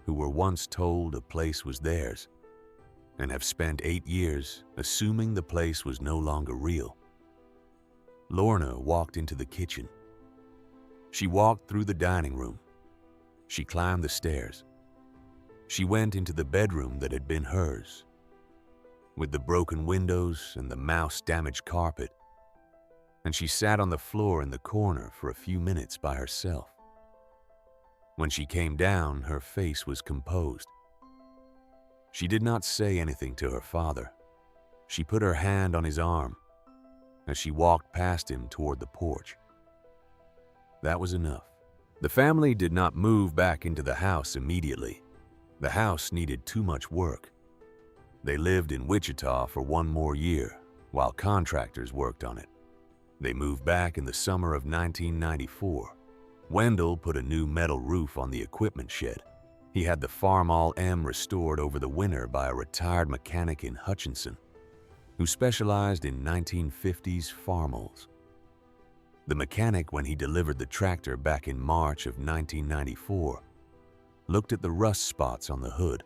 who were once told a place was theirs, and have spent 8 years assuming the place was no longer real. Lorna walked into the kitchen. She walked through the dining room. She climbed the stairs. She went into the bedroom that had been hers, with the broken windows and the mouse-damaged carpet, and she sat on the floor in the corner for a few minutes by herself. When she came down, her face was composed. She did not say anything to her father. She put her hand on his arm as she walked past him toward the porch. That was enough. The family did not move back into the house immediately. The house needed too much work. They lived in Wichita for 1 more year while contractors worked on it. They moved back in the summer of 1994. Wendell put a new metal roof on the equipment shed. He had the Farmall M restored over the winter by a retired mechanic in Hutchinson who specialized in 1950s Farmalls. The mechanic, when he delivered the tractor back in March of 1994, looked at the rust spots on the hood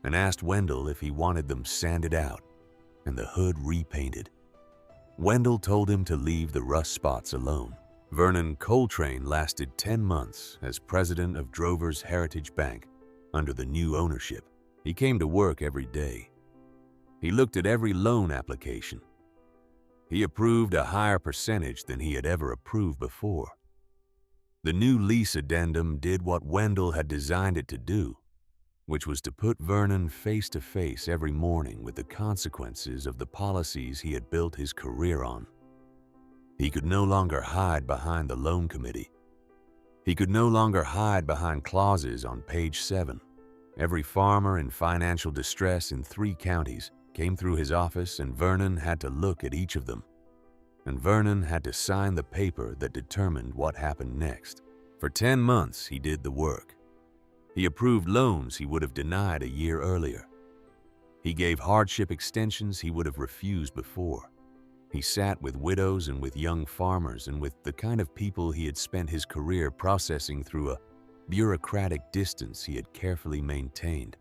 and asked Wendell if he wanted them sanded out and the hood repainted. Wendell told him to leave the rust spots alone. Vernon Coltrane lasted 10 months as president of Drover's Heritage Bank under the new ownership. He came to work every day. He looked at every loan application. He approved a higher percentage than he had ever approved before. The new lease addendum did what Wendell had designed it to do, which was to put Vernon face to face every morning with the consequences of the policies he had built his career on. He could no longer hide behind the loan committee. He could no longer hide behind clauses on page 7. Every farmer in financial distress in 3 counties came through his office, and Vernon had to look at each of them. And Vernon had to sign the paper that determined what happened next. For 10 months, he did the work. He approved loans he would have denied a year earlier. He gave hardship extensions he would have refused before. He sat with widows and with young farmers and with the kind of people he had spent his career processing through a bureaucratic distance he had carefully maintained.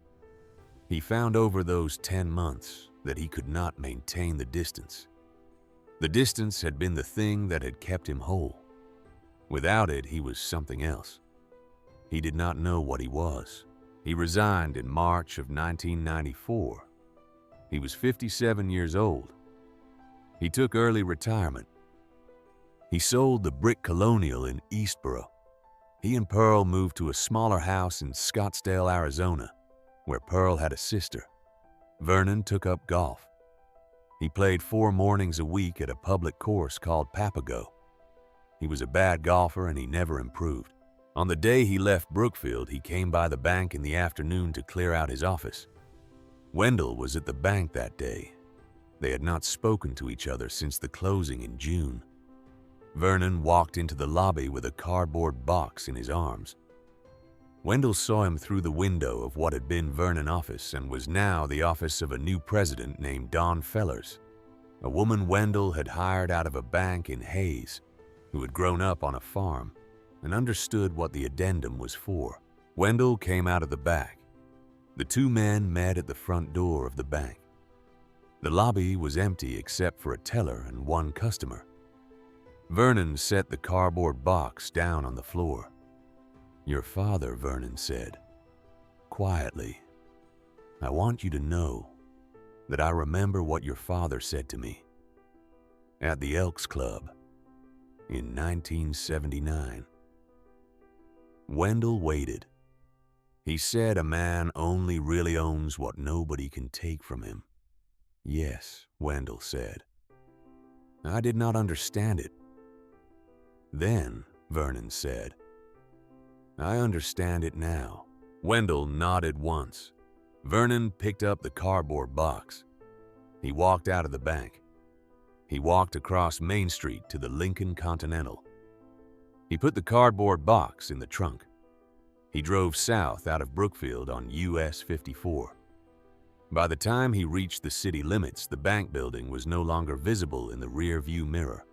He found over those 10 months that he could not maintain the distance. The distance had been the thing that had kept him whole. Without it, he was something else. He did not know what he was. He resigned in March of 1994. He was 57 years old. He took early retirement. He sold the brick colonial in Eastboro. He and Pearl moved to a smaller house in Scottsdale, Arizona, where Pearl had a sister. Vernon took up golf. He played 4 mornings a week at a public course called Papago. He was a bad golfer and he never improved. On the day he left Brookfield, he came by the bank in the afternoon to clear out his office. Wendell was at the bank that day. They had not spoken to each other since the closing in June. Vernon walked into the lobby with a cardboard box in his arms. Wendell saw him through the window of what had been Vernon office and was now the office of a new president named Dawn Fellers, a woman Wendell had hired out of a bank in Hayes, who had grown up on a farm and understood what the addendum was for. Wendell came out of the back. The 2 men met at the front door of the bank. The lobby was empty except for a teller and 1 customer. Vernon set the cardboard box down on the floor. "Your father," Vernon said, quietly, "I want you to know that I remember what your father said to me at the Elks Club in 1979. Wendell waited. He said a man only really owns what nobody can take from him. Yes, Wendell said. I did not understand it. Then, Vernon said, I understand it now. Wendell nodded once. Vernon picked up the cardboard box. He walked out of the bank. He walked across Main Street to the Lincoln Continental. He put the cardboard box in the trunk. He drove south out of Brookfield on US 54. By the time he reached the city limits, the bank building was no longer visible in the rear view mirror.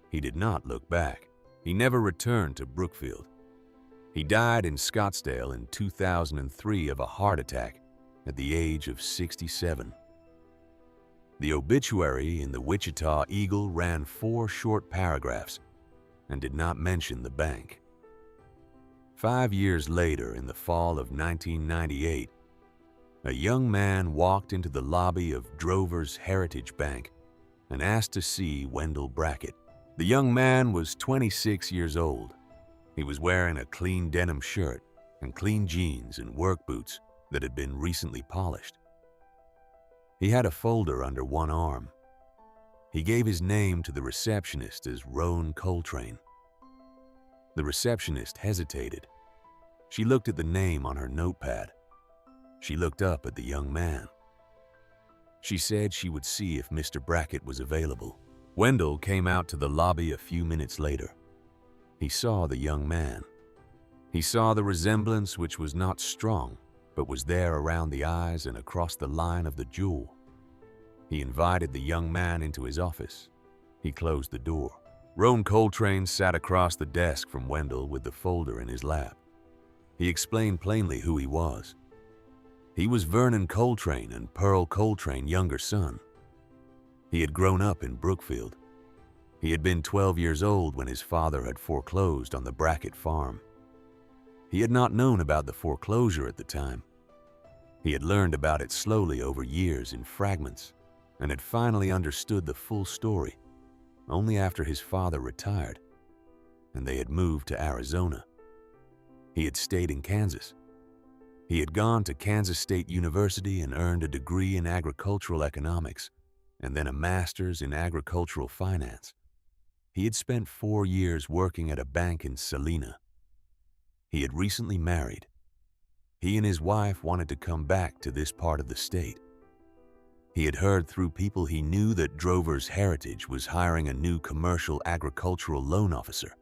He did not look back. He never returned to Brookfield. He died in Scottsdale in 2003 of a heart attack at the age of 67. The obituary in the Wichita Eagle ran 4 short paragraphs and did not mention the bank. 5 years later, in the fall of 1998, a young man walked into the lobby of Drover's Heritage Bank and asked to see Wendell Brackett. The young man was 26 years old. He was wearing a clean denim shirt and clean jeans and work boots that had been recently polished. He had a folder under one arm. He gave his name to the receptionist as Vernon Coltrane. The receptionist hesitated. She looked at the name on her notepad. She looked up at the young man. She said she would see if Mr. Brackett was available. Wendell came out to the lobby a few minutes later. He saw the young man. He saw the resemblance, which was not strong, but was there around the eyes and across the line of the jewel. He invited the young man into his office. He closed the door. Vernon Coltrane sat across the desk from Wendell with the folder in his lap. He explained plainly who he was. He was Vernon Coltrane and Pearl Coltrane's younger son. He had grown up in Brookfield. He had been 12 years old when his father had foreclosed on the Brackett farm. He had not known about the foreclosure at the time. He had learned about it slowly over years in fragments and had finally understood the full story only after his father retired. and they had moved to Arizona. He had stayed in Kansas. He had gone to Kansas State University and earned a degree in agricultural economics and then a master's in agricultural finance. He had spent 4 years working at a bank in Salina. He had recently married. He and his wife wanted to come back to this part of the state. He had heard through people he knew that Drover's Heritage was hiring a new commercial agricultural loan officer.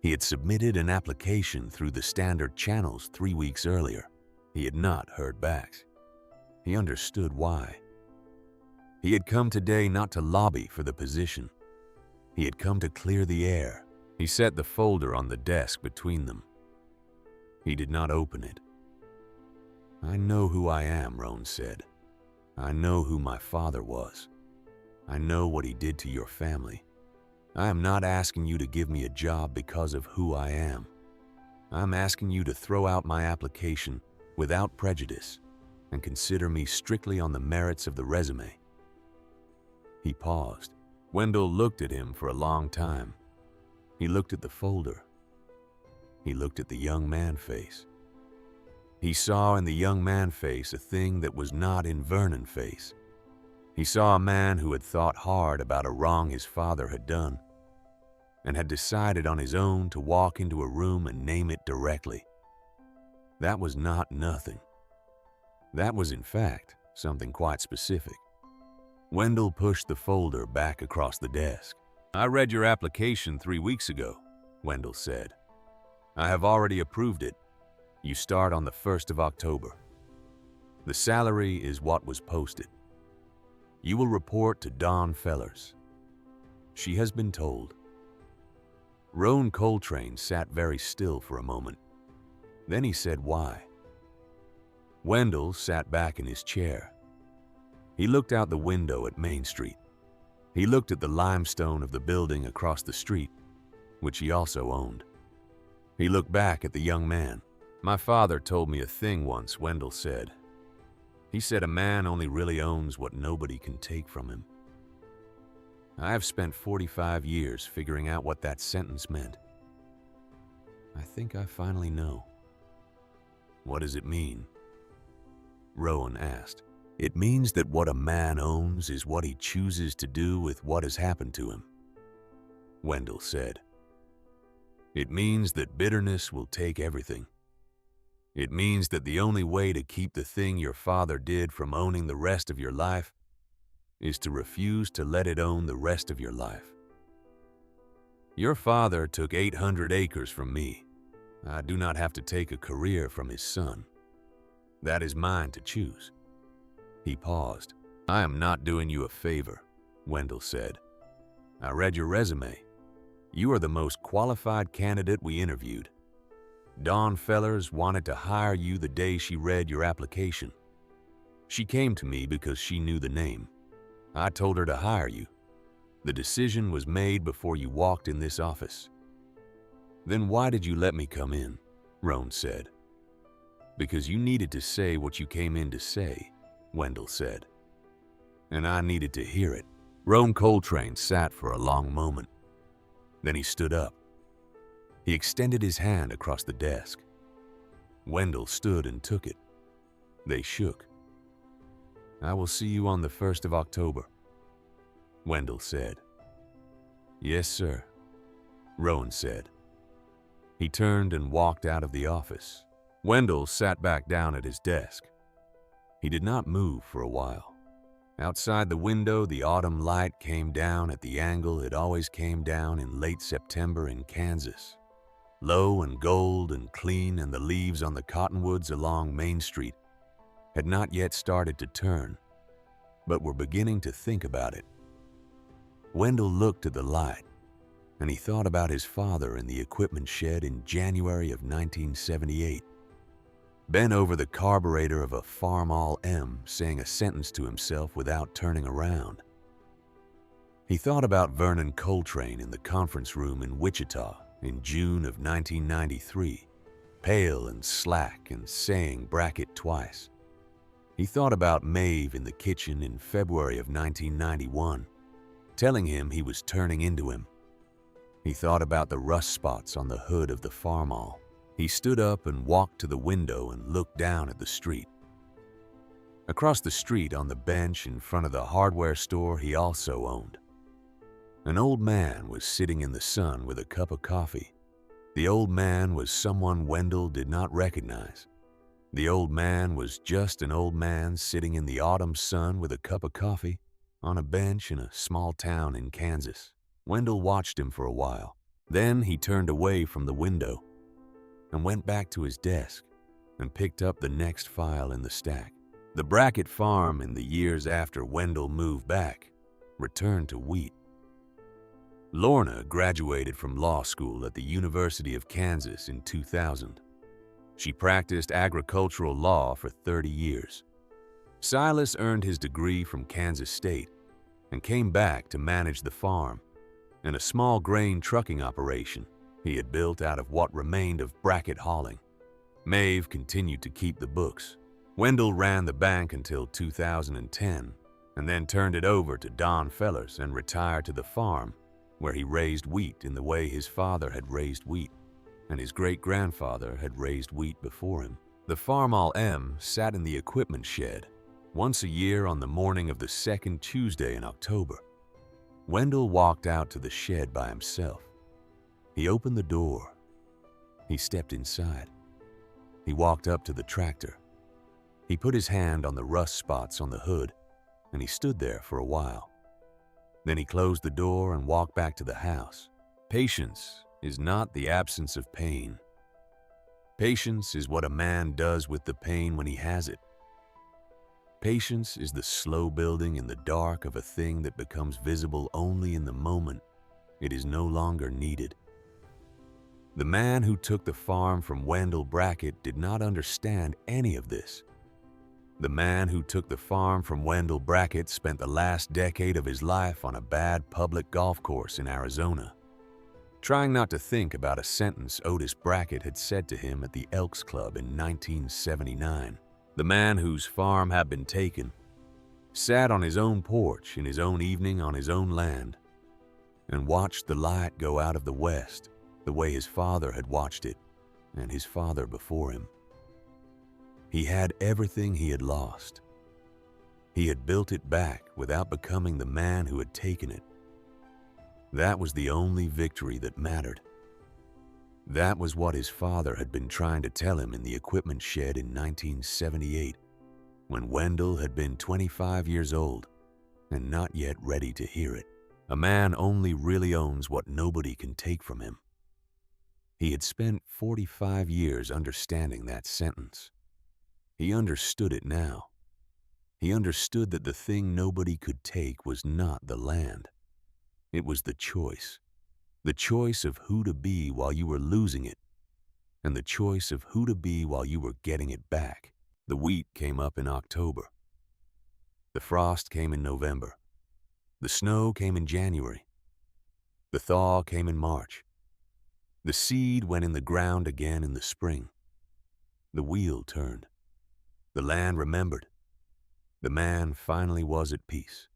He had submitted an application through the standard channels 3 weeks earlier. He had not heard back. He understood why. He had come today not to lobby for the position. He had come to clear the air. He set the folder on the desk between them. He did not open it. "I know who I am," Roan said. "I know who my father was. I know what he did to your family. I am not asking you to give me a job because of who I am. I'm asking you to throw out my application without prejudice and consider me strictly on the merits of the resume." He paused. Wendell looked at him for a long time. He looked at the folder. He looked at the young man face. He saw in the young man face a thing that was not in Vernon face. He saw a man who had thought hard about a wrong his father had done and had decided on his own to walk into a room and name it directly. That was not nothing. That was, in fact, something quite specific. Wendell pushed the folder back across the desk. "I read your application 3 weeks ago," Wendell said. "I have already approved it. You start on the 1st of October. The salary is what was posted. You will report to Dawn Fellers. She has been told." Vernon Coltrane sat very still for a moment. Then he said why. Wendell sat back in his chair. He looked out the window at Main Street. He looked at the limestone of the building across the street, which he also owned. He looked back at the young man. "My father told me a thing once," Wendell said. "He said a man only really owns what nobody can take from him." I have spent 45 years figuring out what that sentence meant. I think I finally know. "What does it mean?" Rowan asked. "It means that what a man owns is what he chooses to do with what has happened to him," Wendell said. "It means that bitterness will take everything. It means that the only way to keep the thing your father did from owning the rest of your life is to refuse to let it own the rest of your life. Your father took 800 acres from me. I do not have to take a career from his son. That is mine to choose." He paused. "I am not doing you a favor," Wendell said. "I read your resume. You are the most qualified candidate we interviewed. Dawn Fellers wanted to hire you the day she read your application. She came to me because she knew the name. I told her to hire you. The decision was made before you walked in this office." "Then why did you let me come in?" Roan said. "Because you needed to say what you came in to say," Wendell said. "And I needed to hear it." Vernon Coltrane sat for a long moment. Then he stood up. He extended his hand across the desk. Wendell stood and took it. They shook. "I will see you on the 1st of October," Wendell said. "Yes, sir," Rowan said. He turned and walked out of the office. Wendell sat back down at his desk. He did not move for a while. Outside the window, the autumn light came down at the angle it always came down in late September in Kansas. Low and gold and clean, and the leaves on the cottonwoods along Main Street had not yet started to turn, but were beginning to think about it. Wendell looked at the light, and he thought about his father in the equipment shed in January of 1978, bent over the carburetor of a Farmall M, saying a sentence to himself without turning around. He thought about Vernon Coltrane in the conference room in Wichita in June of 1993, pale and slack and saying Brackett twice. He thought about Maeve in the kitchen in February of 1991, telling him he was turning into him. He thought about the rust spots on the hood of the Farmall. He stood up and walked to the window and looked down at the street. Across the street on the bench in front of the hardware store he also owned, an old man was sitting in the sun with a cup of coffee. The old man was someone Wendell did not recognize. The old man was just an old man sitting in the autumn sun with a cup of coffee on a bench in a small town in Kansas. Wendell watched him for a while. Then he turned away from the window and went back to his desk and picked up the next file in the stack. The Brackett farm in the years after Wendell moved back returned to wheat. Lorna graduated from law school at the University of Kansas in 2000. She practiced agricultural law for 30 years. Silas earned his degree from Kansas State and came back to manage the farm and a small grain trucking operation he had built out of what remained of Brackett hauling. Maeve continued to keep the books. Wendell ran the bank until 2010 and then turned it over to Don Fellers and retired to the farm where he raised wheat in the way his father had raised wheat and his great-grandfather had raised wheat before him. The Farmall M sat in the equipment shed once a year on the morning of the second Tuesday in October. Wendell walked out to the shed by himself. He opened the door. He stepped inside. He walked up to the tractor. He put his hand on the rust spots on the hood, and he stood there for a while. Then he closed the door and walked back to the house. Patience is not the absence of pain. Patience is what a man does with the pain when he has it. Patience is the slow building in the dark of a thing that becomes visible only in the moment it is no longer needed. The man who took the farm from Wendell Brackett did not understand any of this. The man who took the farm from Wendell Brackett spent the last decade of his life on a bad public golf course in Arizona, trying not to think about a sentence Otis Brackett had said to him at the Elks Club in 1979. The man whose farm had been taken sat on his own porch in his own evening on his own land and watched the light go out of the west the way his father had watched it and his father before him. He had everything he had lost. He had built it back without becoming the man who had taken it. That was the only victory that mattered. That was what his father had been trying to tell him in the equipment shed in 1978, when Wendell had been 25 years old and not yet ready to hear it. A man only really owns what nobody can take from him. He had spent 45 years understanding that sentence. He understood it now. He understood that the thing nobody could take was not the land. It was the choice of who to be while you were losing it, and the choice of who to be while you were getting it back. The wheat came up in October. The frost came in November. The snow came in January. The thaw came in March. The seed went in the ground again in the spring. The wheel turned. The land remembered. The man finally was at peace.